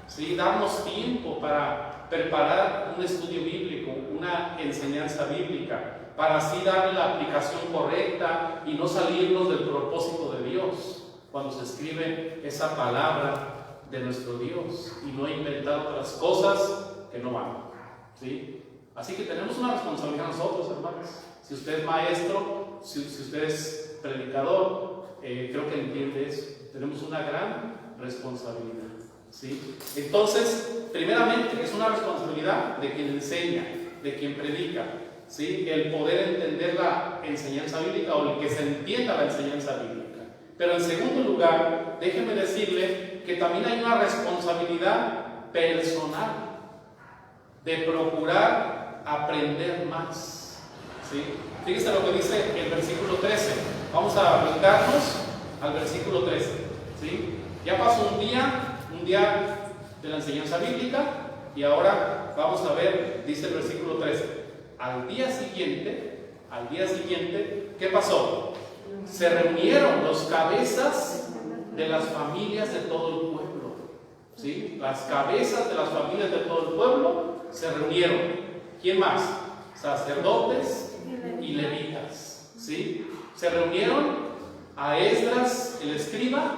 ¿sí? Darnos tiempo para preparar un estudio bíblico, una enseñanza bíblica, para así darle la aplicación correcta y no salirnos del propósito de Dios cuando se escribe esa palabra de nuestro Dios y no inventar otras cosas que no van, ¿sí? Así que tenemos una responsabilidad nosotros, hermanos. Si usted es maestro, si usted es predicador, creo que entiende eso. Tenemos una gran responsabilidad, ¿sí? Entonces, primeramente, es una responsabilidad de quien enseña, de quien predica, ¿sí? El poder entender la enseñanza bíblica o el que se entienda la enseñanza bíblica. Pero en segundo lugar, déjeme decirle que también hay una responsabilidad personal de procurar aprender más, ¿sí? Fíjese lo que dice el versículo 13. Vamos a brincarnos al versículo 13, ¿sí? Ya pasó un día de la enseñanza bíblica y ahora vamos a ver, dice el versículo 13, al día siguiente, ¿qué pasó? Se reunieron los cabezas de las familias de todo el pueblo, ¿sí? Las cabezas de las familias de todo el pueblo se reunieron. ¿Quién más? Sacerdotes y levitas, ¿sí? Se reunieron a Esdras, el escriba,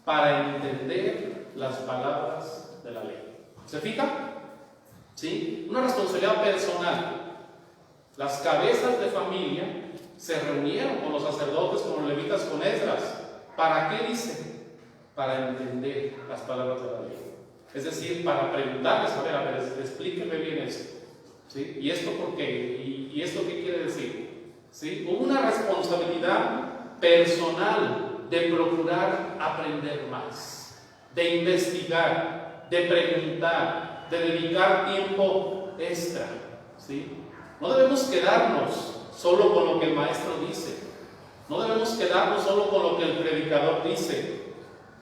para entender las palabras de la ley. ¿Se fija? ¿Sí? Una responsabilidad personal. Las cabezas de familia se reunieron con los sacerdotes, con los levitas, con Esdras. ¿Para qué dice? Para entender las palabras de la ley. Es decir, para preguntarles, a ver, explíqueme bien esto, ¿sí? ¿Y esto por qué? ¿Y esto qué quiere decir? ¿Sí? Hubo una responsabilidad personal de procurar aprender más, de investigar, de preguntar, de dedicar tiempo extra, ¿sí? No debemos quedarnos solo con lo que el maestro dice, no debemos quedarnos solo con lo que el predicador dice,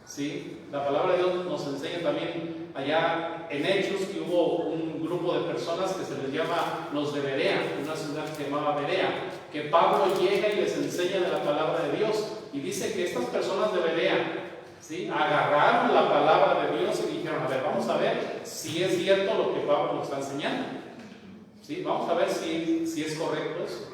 ¿sí? La palabra de Dios nos enseña también allá en Hechos que hubo un grupo de personas que se les llama los de Berea, una ciudad que se llamaba Berea, que Pablo llega y les enseña de la palabra de Dios y dice que estas personas de Berea, ¿sí? Agarraron la palabra de Dios y dijeron, a ver, vamos a ver si es cierto lo que Pablo nos está enseñando, ¿sí? Vamos a ver si es correcto eso.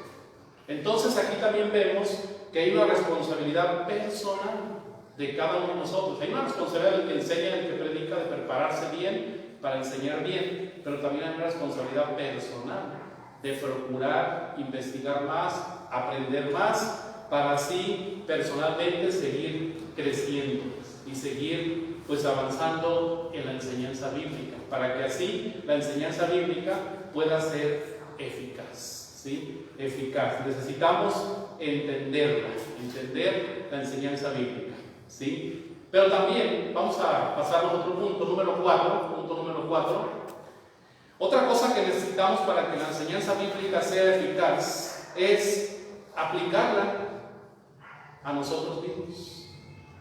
Entonces aquí también vemos que hay una responsabilidad personal de cada uno de nosotros. Hay una responsabilidad del que enseña, del que predica, de prepararse bien para enseñar bien, pero también hay una responsabilidad personal de procurar investigar más, aprender más, para así personalmente seguir creciendo y seguir pues avanzando en la enseñanza bíblica, para que así la enseñanza bíblica pueda ser eficaz, ¿sí? Eficaz. Necesitamos entender la enseñanza bíblica, ¿sí? Pero también vamos a pasar a otro punto número 4. Otra cosa que necesitamos para que la enseñanza bíblica sea eficaz es aplicarla a nosotros mismos,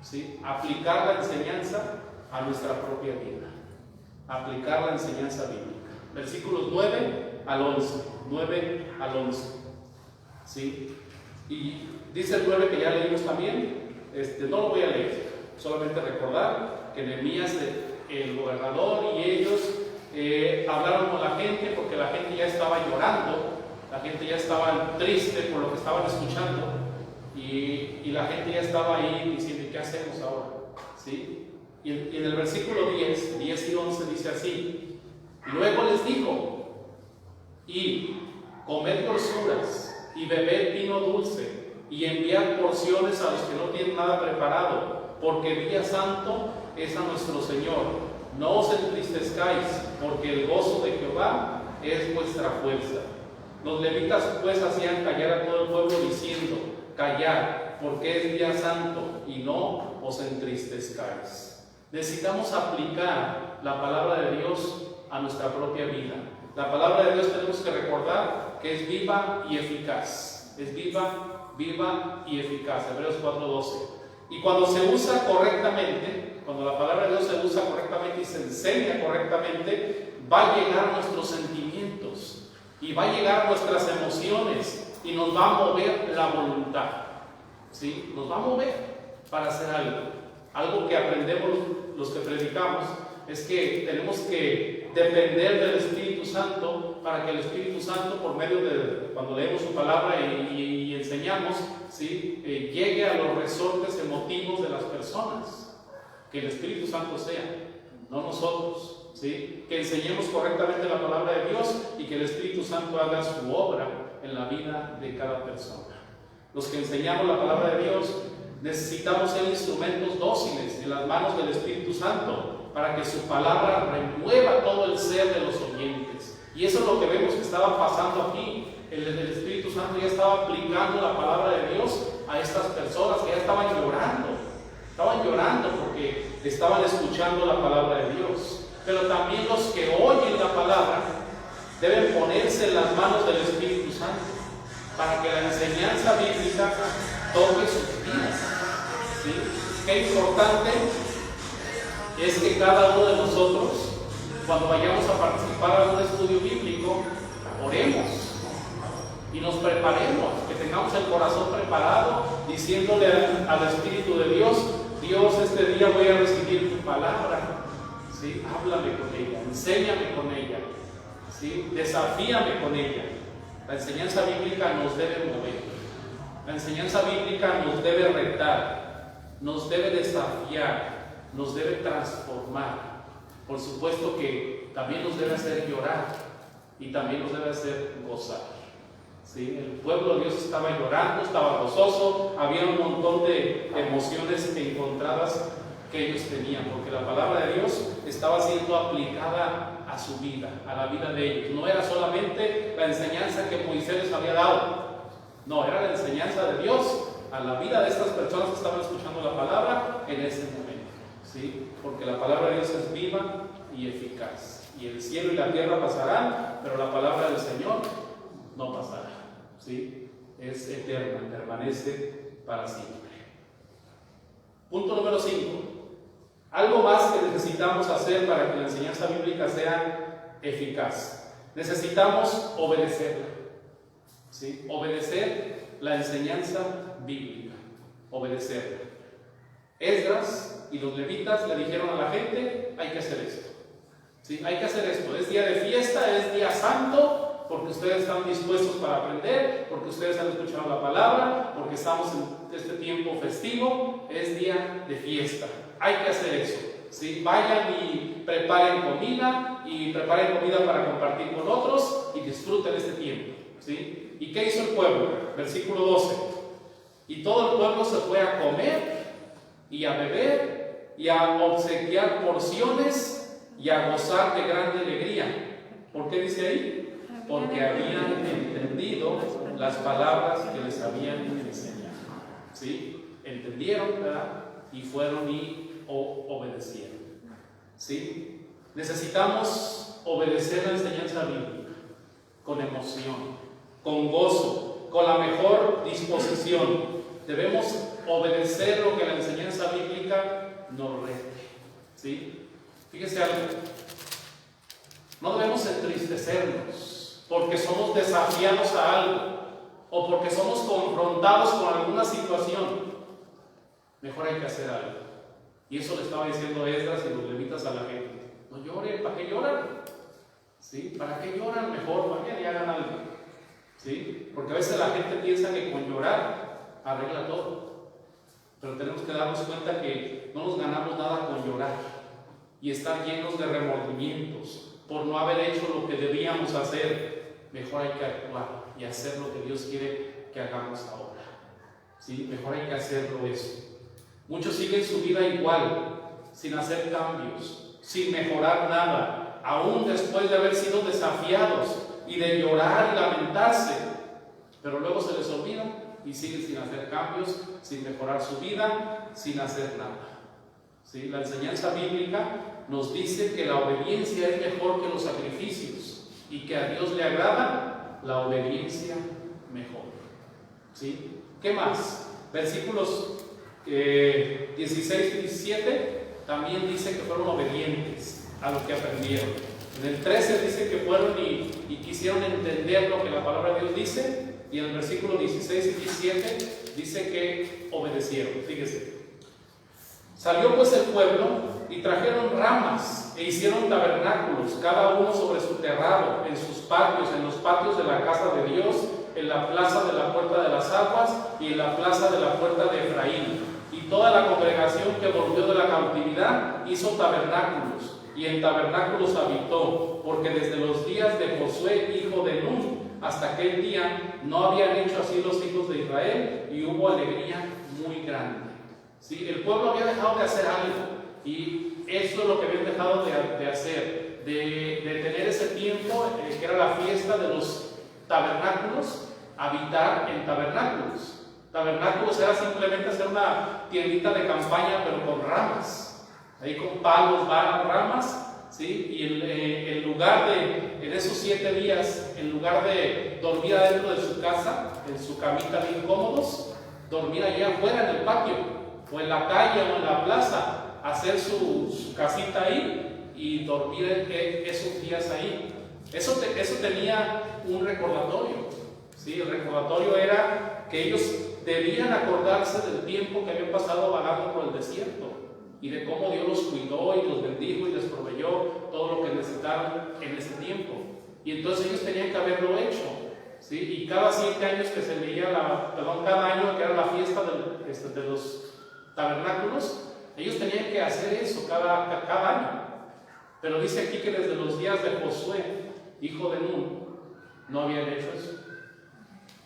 ¿sí? Aplicar la enseñanza a nuestra propia vida, aplicar la enseñanza bíblica. Versículos 9 al 11, ¿sí? Y dice el 9 que ya leímos también, no lo voy a leer, solamente recordar que Nehemías, el gobernador y ellos hablaron con la gente porque la gente ya estaba llorando, la gente ya estaba triste por lo que estaban escuchando y la gente ya estaba ahí diciendo, ¿qué hacemos ahora? ¿Sí? Y en el versículo 10 y 11 dice así, y luego les dijo, y comed grosuras y bebed vino dulce y enviar porciones a los que no tienen nada preparado, porque día santo es a nuestro Señor. No os entristezcáis, porque el gozo de Jehová es vuestra fuerza. Los levitas pues hacían callar a todo el pueblo diciendo: callad, porque es día santo, y no os entristezcáis. Necesitamos aplicar la palabra de Dios a nuestra propia vida. La palabra de Dios tenemos que recordar que es viva y eficaz. Es viva y eficaz. Hebreos 4:12. Y cuando se usa correctamente, cuando la palabra de Dios se usa correctamente y se enseña correctamente, va a llegar a nuestros sentimientos y va a llegar a nuestras emociones y nos va a mover la voluntad. ¿Sí? Nos va a mover para hacer algo. Algo que aprendemos los que predicamos es que tenemos que depender del Espíritu Santo para que el Espíritu Santo, por medio de cuando leemos su palabra y enseñamos, ¿sí? Llegue a los resortes emotivos de las personas. Que el Espíritu Santo sea, no nosotros, ¿sí? Que enseñemos correctamente la palabra de Dios y que el Espíritu Santo haga su obra en la vida de cada persona. Los que enseñamos la palabra de Dios necesitamos ser instrumentos dóciles en las manos del Espíritu Santo para que su palabra remueva todo el ser de los oyentes. Y eso es lo que vemos que estaba pasando aquí. El Espíritu Santo ya estaba aplicando la palabra de Dios a estas personas que ya estaban llorando. Estaban llorando porque estaban escuchando la palabra de Dios. Pero también los que oyen la palabra deben ponerse en las manos del Espíritu Santo para que la enseñanza bíblica toque sus vidas. ¿Sí? Qué importante es que cada uno de nosotros, cuando vayamos a participar en un estudio bíblico, oremos y nos preparemos, que tengamos el corazón preparado, diciéndole al Espíritu de Dios: Dios, este día voy a recibir tu palabra, ¿sí? Háblame con ella, enséñame con ella, ¿sí? Desafíame con ella. La enseñanza bíblica nos debe mover, la enseñanza bíblica nos debe retar, nos debe desafiar, nos debe transformar. Por supuesto que también nos debe hacer llorar y también nos debe hacer gozar. ¿Sí? El pueblo de Dios estaba llorando, estaba gozoso, había un montón de emociones encontradas que ellos tenían, porque la palabra de Dios estaba siendo aplicada a su vida, a la vida de ellos. No era solamente la enseñanza que Moisés les había dado, no, era la enseñanza de Dios a la vida de estas personas que estaban escuchando la palabra en ese momento. ¿Sí? Porque la palabra de Dios es viva y eficaz, y el cielo y la tierra pasarán, pero la palabra del Señor no pasará. ¿Sí? Es eterna, permanece para siempre. Punto número 5. Algo más que necesitamos hacer para que la enseñanza bíblica sea eficaz. Necesitamos obedecerla. ¿Sí? Obedecer la enseñanza bíblica. Obedecerla. Esdras y los levitas le dijeron a la gente: hay que hacer esto. ¿Sí? Hay que hacer esto. Es día de fiesta, es día santo, porque ustedes están dispuestos para aprender, porque ustedes han escuchado la palabra, porque estamos en este tiempo festivo, es día de fiesta. Hay que hacer eso. ¿Sí? Vayan y preparen comida para compartir con otros y disfruten este tiempo. ¿Sí? ¿Y qué hizo el pueblo? Versículo 12. Y todo el pueblo se fue a comer y a beber y a obsequiar porciones y a gozar de grande alegría. ¿Por qué dice ahí? Porque habían entendido las palabras que les habían enseñado. ¿Sí? Entendieron, ¿verdad? Y fueron y obedecieron. ¿Sí? Necesitamos obedecer la enseñanza bíblica con emoción, con gozo, con la mejor disposición. Debemos obedecer lo que la enseñanza bíblica nos rete. ¿Sí? Fíjese algo. No debemos entristecernos porque somos desafiados a algo o porque somos confrontados con alguna situación. Mejor hay que hacer algo. Y eso le estaba diciendo Esdras y los levitas a la gente. No lloren, ¿para qué lloran? ¿Sí? ¿Para qué lloran? Mejor vayan y hagan algo. ¿Sí? Porque a veces la gente piensa que con llorar arregla todo. Pero tenemos que darnos cuenta que no nos ganamos nada con llorar y estar llenos de remordimientos por no haber hecho lo que debíamos hacer. Mejor hay que actuar y hacer lo que Dios quiere que hagamos ahora. ¿sí? Mejor hay que hacerlo eso. Muchos siguen su vida igual, sin hacer cambios, sin mejorar nada, aún después de haber sido desafiados y de llorar y lamentarse, pero luego se les olvida y siguen sin hacer cambios, sin mejorar su vida, sin hacer nada. ¿Sí? La enseñanza bíblica nos dice que la obediencia es mejor que los sacrificios y que a Dios le agrada la obediencia mejor. ¿Sí? ¿Qué más? Versículos 16 y 17 también dice que fueron obedientes a lo que aprendieron. En el 13 dice que fueron y quisieron entender lo que la palabra de Dios dice, y en el versículo 16 y 17 dice que obedecieron. Fíjese. Salió pues el pueblo y trajeron ramas e hicieron tabernáculos, cada uno sobre su terrado, en sus patios, en los patios de la casa de Dios, en la plaza de la puerta de las aguas y en la plaza de la puerta de Efraín. Y toda la congregación que volvió de la cautividad hizo tabernáculos, y en tabernáculos habitó, porque desde los días de Josué, hijo de Nun, hasta aquel día no habían hecho así los hijos de Israel, y hubo alegría muy grande. ¿Sí? El pueblo había dejado de hacer algo, y eso es lo que habían dejado de hacer, de tener ese tiempo que era la fiesta de los tabernáculos, habitar en tabernáculos. Tabernáculos era simplemente hacer una tiendita de campaña, pero con ramas, ahí con palos, varas, ramas, ¿sí? Y en lugar de, en esos 7 días, en lugar de dormir adentro de su casa, en su camita bien cómodos, dormir allá afuera en el patio, o en la calle, o en la plaza, hacer su casita ahí y dormir esos días ahí. Eso tenía un recordatorio, ¿sí? El recordatorio era que ellos debían acordarse del tiempo que habían pasado vagando por el desierto y de cómo Dios los cuidó y los bendijo y les proveyó todo lo que necesitaron en ese tiempo. Y entonces ellos tenían que haberlo hecho, ¿sí? Y cada 7 años que se leía cada año que era la fiesta de los tabernáculos, ellos tenían que hacer eso cada año. Pero dice aquí que desde los días de Josué, hijo de Nun, no habían hecho eso.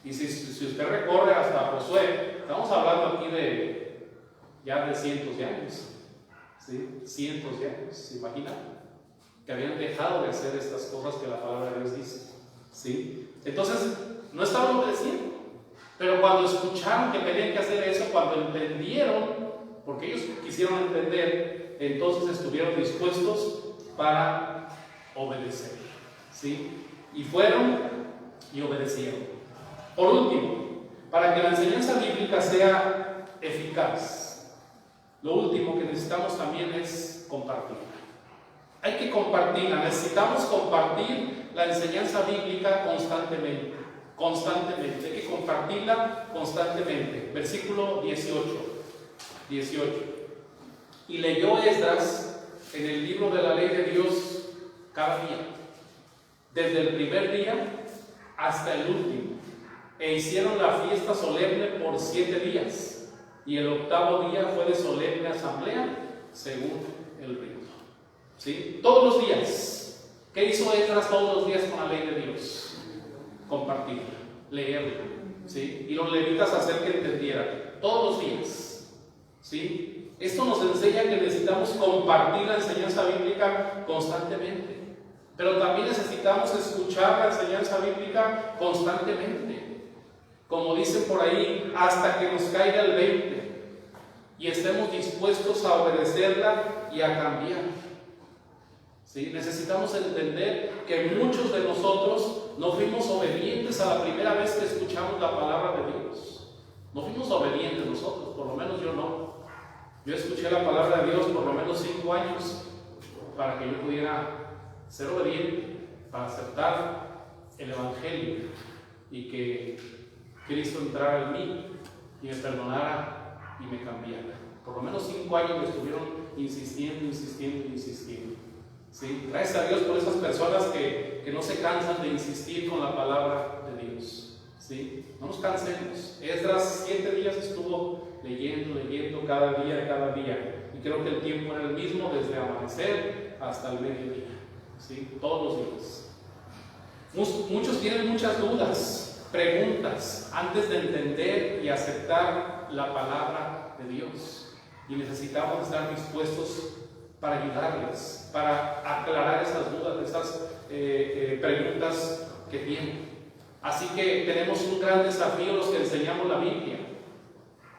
Y si usted recorre hasta Josué, estamos hablando aquí ya de cientos de años, ¿sí? Cientos de años, ¿se imagina? Que habían dejado de hacer estas cosas que la palabra de Dios dice, ¿sí? Entonces, no estaban obedeciendo, pero cuando escucharon que tenían que hacer eso, cuando entendieron, porque ellos quisieron entender, entonces estuvieron dispuestos para obedecer, ¿sí? Y fueron y obedecieron. Por último, para que la enseñanza bíblica sea eficaz, lo último que necesitamos también es compartirla. Hay que compartirla, necesitamos compartir la enseñanza bíblica constantemente, hay que compartirla constantemente. Versículo 18. Y leyó Esdras en el libro de la ley de Dios cada día, desde el primer día hasta el último, e hicieron la fiesta solemne por 7 días, y el 8º día fue de solemne asamblea según el rito. ¿Sí? Todos los días. ¿Qué hizo Esdras todos los días con la ley de Dios? Compartirla, leerla, ¿sí? Y los levitas hacer que entendieran todos los días, ¿sí? Esto nos enseña que necesitamos compartir la enseñanza bíblica constantemente, pero también necesitamos escuchar la enseñanza bíblica constantemente. Como dicen por ahí, hasta que nos caiga el 20 y estemos dispuestos a obedecerla y a cambiar. ¿Sí? Necesitamos entender que muchos de nosotros no fuimos obedientes a la primera vez que escuchamos la palabra de Dios. No fuimos obedientes nosotros, por lo menos yo no. Yo escuché la palabra de Dios por lo menos 5 años para que yo pudiera ser obediente, para aceptar el Evangelio y que Cristo entrara en mí y me perdonara y me cambiara. Por lo menos 5 años me estuvieron insistiendo. ¿Sí? Gracias a Dios por esas personas que no se cansan de insistir con la palabra de Dios. ¿Sí? No nos cansemos. Esdras 7 días estuvo leyendo cada día. Y creo que el tiempo era el mismo desde amanecer hasta el mediodía. ¿Sí? Todos los días. Muchos tienen muchas dudas. preguntas antes de entender y aceptar la palabra de Dios. Y necesitamos estar dispuestos para ayudarles, para aclarar esas dudas, esas preguntas que tienen. Así que tenemos un gran desafío los que enseñamos la Biblia,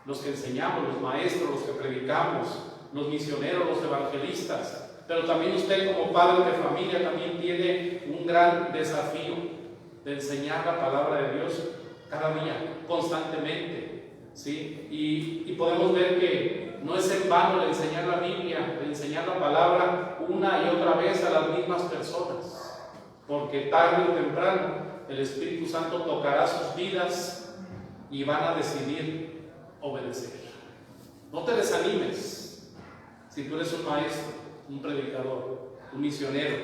los que enseñamos, los maestros, los que predicamos, los misioneros, los evangelistas. Pero también usted como padre de familia también tiene un gran desafío de enseñar la palabra de Dios cada día, constantemente, ¿sí? Y podemos ver que no es en vano el enseñar la Biblia, el enseñar la palabra una y otra vez a las mismas personas, porque tarde o temprano el Espíritu Santo tocará sus vidas y van a decidir obedecer. No te desanimes si tú eres un maestro, un predicador, un misionero,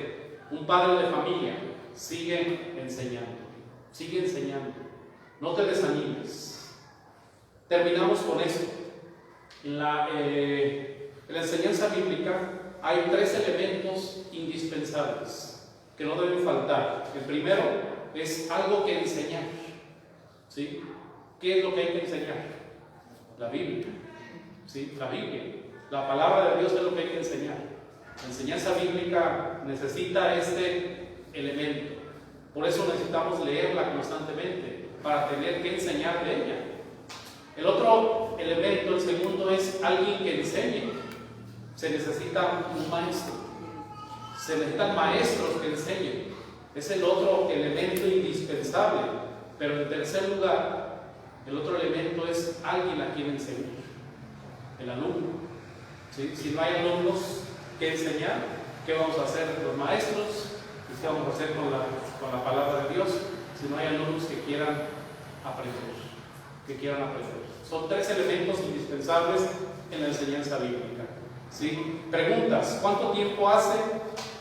un padre de familia. Sigue enseñando, no te desanimes. Terminamos con esto. En la enseñanza bíblica hay 3 elementos indispensables que no deben faltar. El primero es algo que enseñar, ¿sí? ¿Qué es lo que hay que enseñar? La Biblia, ¿sí? La Biblia, la palabra de Dios es lo que hay que enseñar. La enseñanza bíblica necesita este elemento. Por eso necesitamos leerla constantemente para tener que enseñar de ella. El otro elemento, el segundo, es alguien que enseñe. Se necesita un maestro. Se necesitan maestros que enseñen. Es el otro elemento indispensable. Pero en tercer lugar, el otro elemento es alguien a quien enseñar. El alumno. ¿Sí? Si no hay alumnos que enseñar, ¿qué vamos a hacer los maestros? ¿Y qué vamos a hacer con la palabra de Dios? Si no hay alumnos que quieran aprender. Son 3 elementos indispensables en la enseñanza bíblica. ¿Sí? Preguntas: ¿cuánto tiempo hace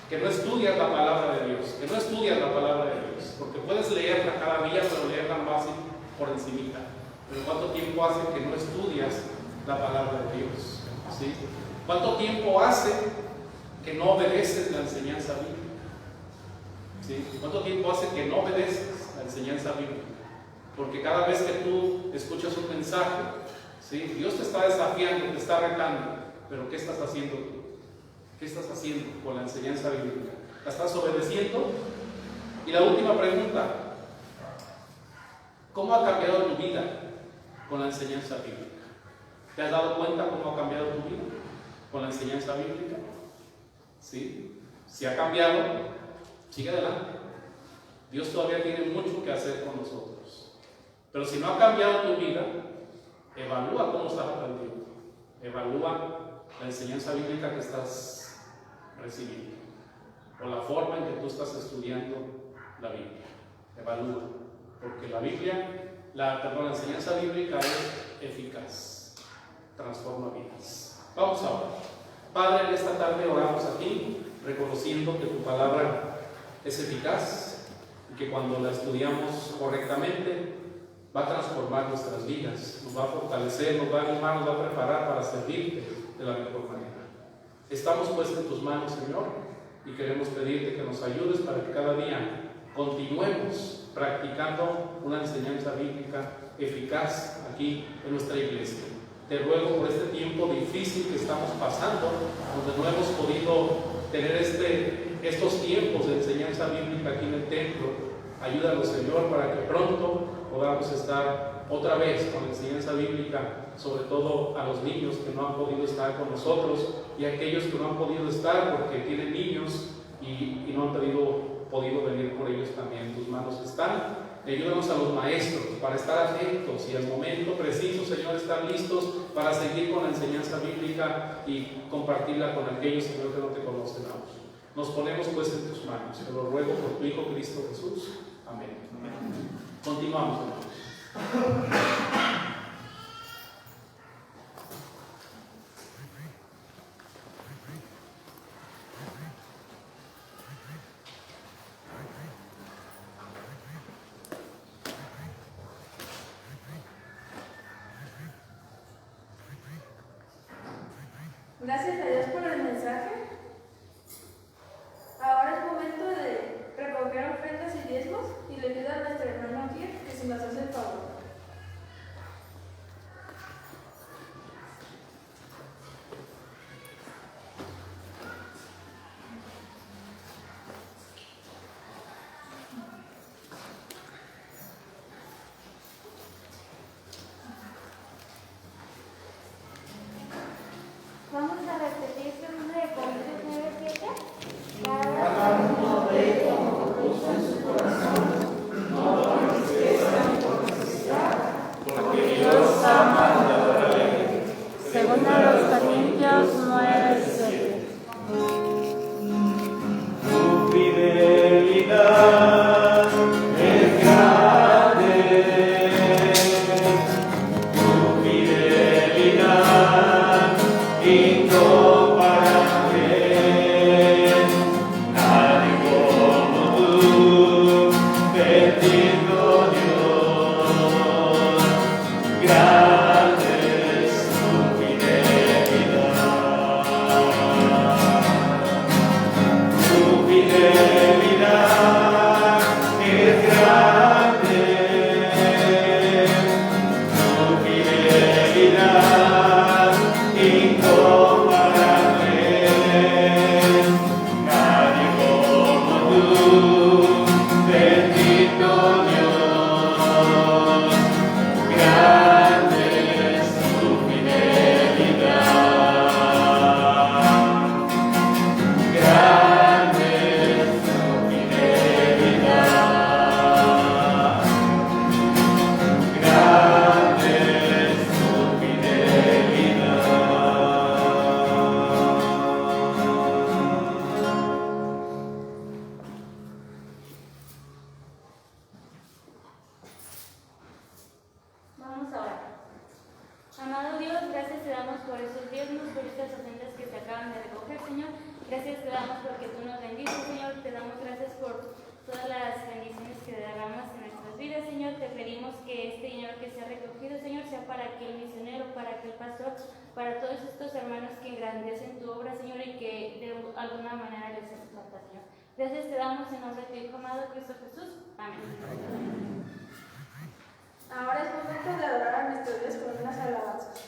que no estudias la palabra de Dios? Que no estudias la palabra de Dios. Porque puedes leerla cada día, pero leerla más por encimita. Pero ¿cuánto tiempo hace que no estudias la palabra de Dios? ¿Sí? ¿Cuánto tiempo hace que no obedeces la enseñanza bíblica? ¿Sí? ¿Cuánto tiempo hace que no obedeces la enseñanza bíblica? Porque cada vez que tú escuchas un mensaje, ¿sí? Dios te está desafiando, te está retando, pero ¿qué estás haciendo tú? ¿Qué estás haciendo con la enseñanza bíblica? ¿La estás obedeciendo? Y la última pregunta: ¿cómo ha cambiado tu vida con la enseñanza bíblica? ¿Te has dado cuenta cómo ha cambiado tu vida con la enseñanza bíblica? ¿Sí? Si ha cambiado, sigue adelante. Dios todavía tiene mucho que hacer con nosotros. Pero si no ha cambiado tu vida, evalúa cómo estás aprendiendo. Evalúa la enseñanza bíblica que estás recibiendo, o la forma en que tú estás estudiando la Biblia. Evalúa, porque la enseñanza bíblica es eficaz, transforma vidas. Vamos a orar. Padre, en esta tarde oramos a ti, reconociendo que tu palabra es eficaz y que cuando la estudiamos correctamente va a transformar nuestras vidas, nos va a fortalecer, nos va a animar, nos va a preparar para servirte de la mejor manera. Estamos pues en tus manos, Señor, y queremos pedirte que nos ayudes para que cada día continuemos practicando una enseñanza bíblica eficaz aquí en nuestra iglesia. Te ruego por este tiempo difícil que estamos pasando, donde no hemos podido tener estos tiempos de enseñanza bíblica aquí en el templo. Ayúdanos, Señor, para que pronto podamos estar otra vez con la enseñanza bíblica, sobre todo a los niños que no han podido estar con nosotros y a aquellos que no han podido estar porque tienen niños y no han podido venir por ellos también. En tus manos están. Ayúdanos a los maestros para estar atentos y al momento preciso, Señor, estar listos para seguir con la enseñanza bíblica y compartirla con aquellos, Señor, que no te conocen aún. Nos ponemos pues en tus manos. Te lo ruego por tu Hijo Cristo Jesús. Amén. Continuamos, hermanos. Gracias a Dios por el mensaje. Ahora es momento de recoger ofrendas y diezmos y le pido a nuestro hermano aquí que si nos hace Segunda de los Corintios 9:7. Tu fidelidad es grande, tu fidelidad incomparable, nadie como tú, bendito Dios, grande es tu fidelidad. Tu fidelidad es grande, tu fidelidad incomparable, nadie como tú, bendito Dios, grande es tu fidelidad. Grande es tu fidelidad, grande es tu fidelidad. Vamos a orar. Amado Dios, gracias te damos por esos diezmos, por estas ofrendas que se acaban de recoger, Señor. Gracias te damos porque tú nos bendices, Señor. Te damos gracias por todas las bendiciones que derramas en nuestras vidas, Señor. Te pedimos que este dinero que se ha recogido, Señor, sea para aquel misionero, para aquel pastor, para todos estos hermanos que engrandecen tu obra, Señor, y que de alguna manera les hace falta, Señor. Gracias te damos en nombre de tu Hijo amado, Cristo Jesús. Amén. Ahora es momento de adorar a nuestro Dios con unas alabanzas.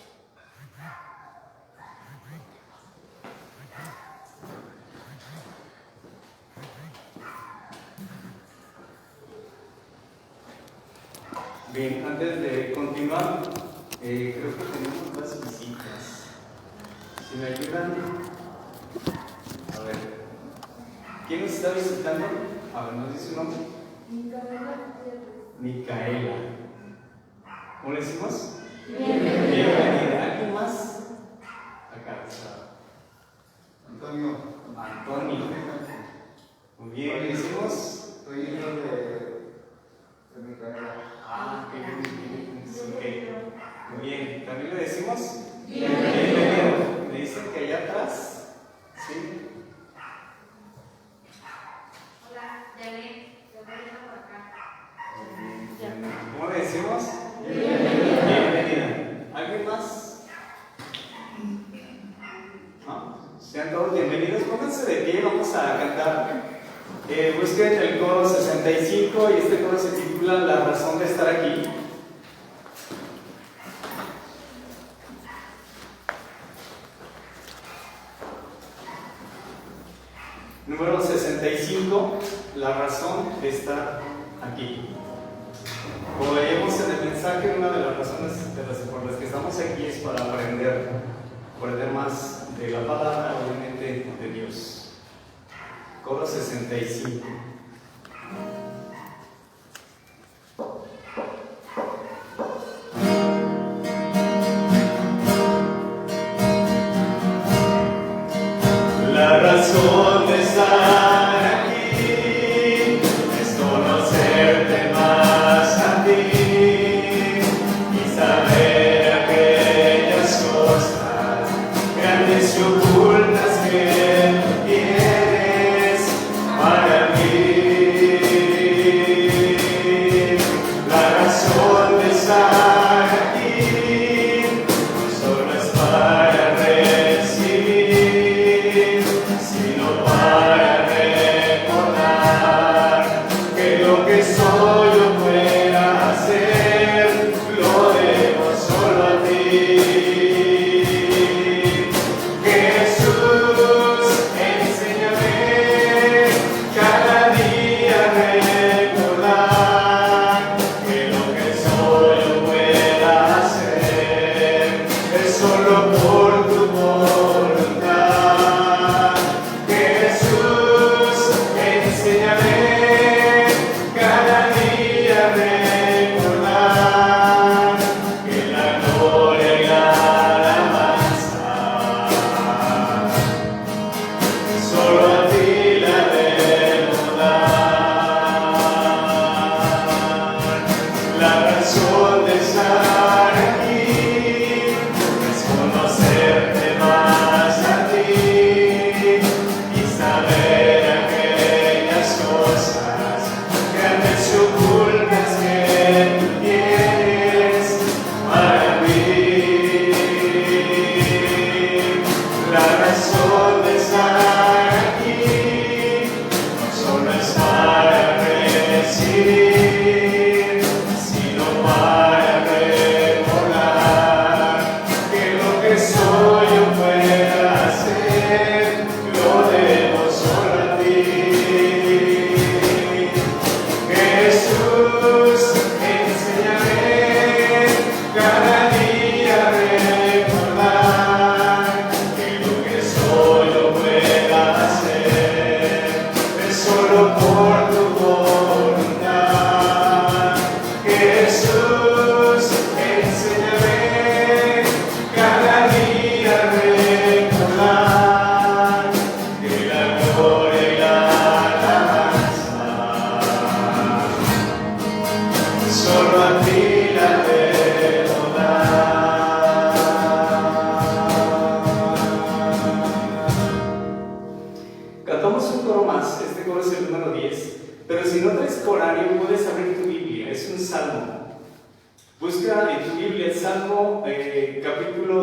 Bien, antes de continuar, creo que tenemos las visitas. Si me ayudan, a ver, ¿quién nos está visitando? A ver, ¿nos dice su nombre? Micaela. ¿Cómo le decimos? Bienvenida. ¿Alguien más? Acá está. Antonio. Antonio. Muy bien, ¿le decimos? Soy hijo de mi carrera. Ah, qué bien, ok. Muy bien, ¿también le decimos? Bienvenido. ¿Me dicen que allá atrás? Sí. Hola, Yalén. Te voy a ir por acá. ¿Cómo le decimos? Bienvenida. ¿Alguien más? ¿No? Sean todos bienvenidos. Pónganse de pie, vamos a cantar. Busquen el coro 65 y este coro se titula La razón de estar aquí. Número 65, la razón de estar aquí. Como veíamos en el mensaje, una de las razones por las que estamos aquí es para aprender más de la palabra, obviamente, de Dios. Coro 65. La razón de estar aquí es conocerte más a ti y saber aquellas cosas grandes y ocultas que tú tienes para mí. La razón de estar aquí no solo es para recibir, sino para recordar que lo que soy yo pueda hacer, lo debo solo a ti. Jesús, enséñame cada día a recordar que lo que soy yo pueda hacer es solo por tu voluntad. Jesús, enséñame cada día a recordar que la gloria y la alabanza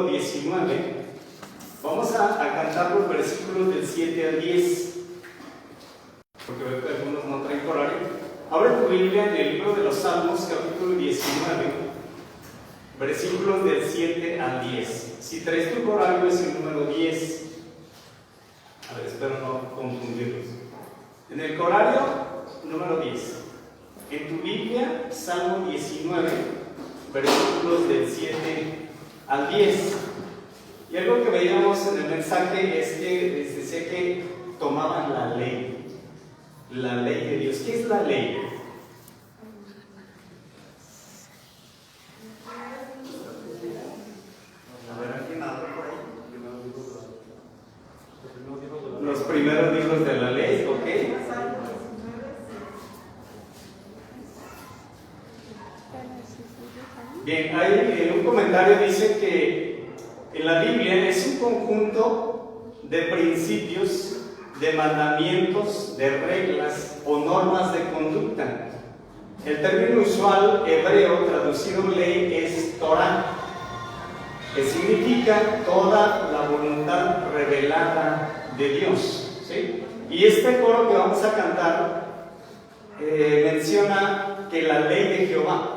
capítulo 19. Vamos a cantar los versículos del 7 al 10, porque veo que algunos no traen horario. Abre tu Biblia en el libro de los Salmos, capítulo 19, versículos del 7 al 10. Si traes tu horario es el número 10. A ver, espero no confundirlos. En el horario, número 10. En tu Biblia, Salmo 19, versículos del 7 al 10. Y algo que veíamos en el mensaje es que les decía que tomaban la ley de Dios. ¿Qué es la ley? A ver, ¿alguien habla por ahí? Los primeros libros de la ley, ¿ok? Bien, hay un comentario dice que en la Biblia es un conjunto de principios, de mandamientos, de reglas o normas de conducta. El término usual hebreo traducido ley es Torah, que significa toda la voluntad revelada de Dios, ¿sí? Y este coro que vamos a cantar menciona que la ley de Jehová.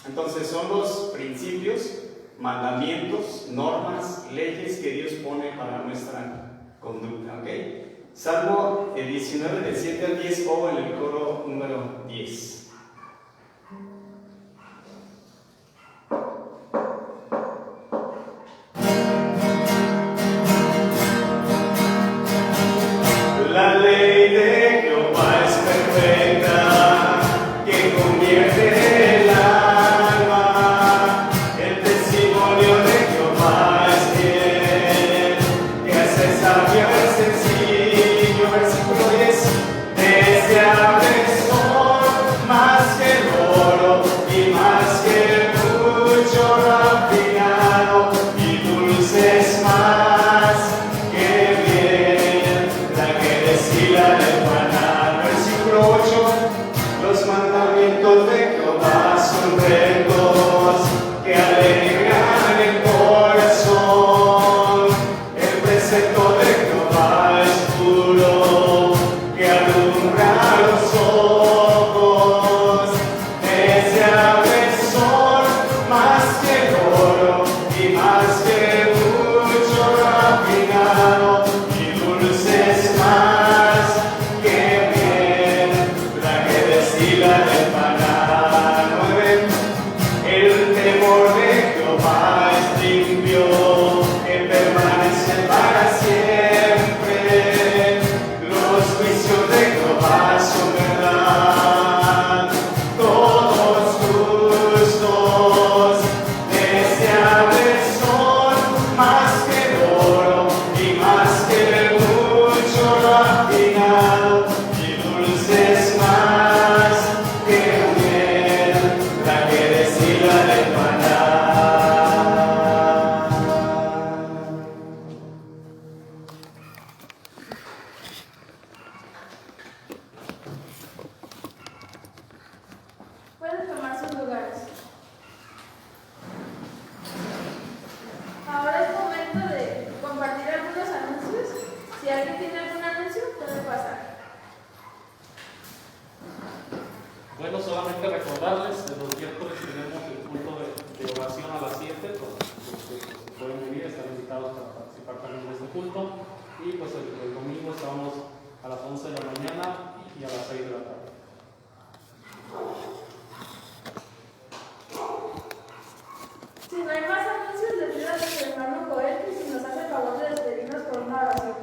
Entonces son los principios, mandamientos, normas, leyes que Dios pone para nuestra conducta, ¿ok? Salmo 19 del 7 al 10 o en el coro número 10. La ley de Jehová es perfecta, que convierte el alma. El testimonio de Jehová es fiel, que hace sabio el sencillo. Versículo 10. Deseable son más que el oro y más que el mucho refinado, y dulces más que miel, la que destila del maná. Versículo 8. Los mandamientos de Jehová son rectos, que alegran el corazón. El precepto de Jehová es puro, que alumbra los ojos. Deseables son más que el oro y más que mucho refinado, y dulces más que miel, la que destila del maná. 9. El temor de Jehová es limpio, que permanece para siempre. Los juicios de Jehová son verdad, todos justos. Deseables son más que el oro y más que el mucho refinado, y dulces más que miel, la que destila del maná. Pueden tomar sus lugares. Ahora es momento de compartir algunos anuncios. Si alguien tiene algún anuncio, puede pasar. Bueno, solamente recordarles que los miércoles tenemos el culto de oración a las 7, pues, pueden venir, están invitados para participar también en este culto. Y pues el domingo estamos a las 11 de la mañana y a las 6 de la tarde. Si no hay más anuncios, le pido a nuestro hermano Joel que si nos hace el favor de despedirnos con una oración.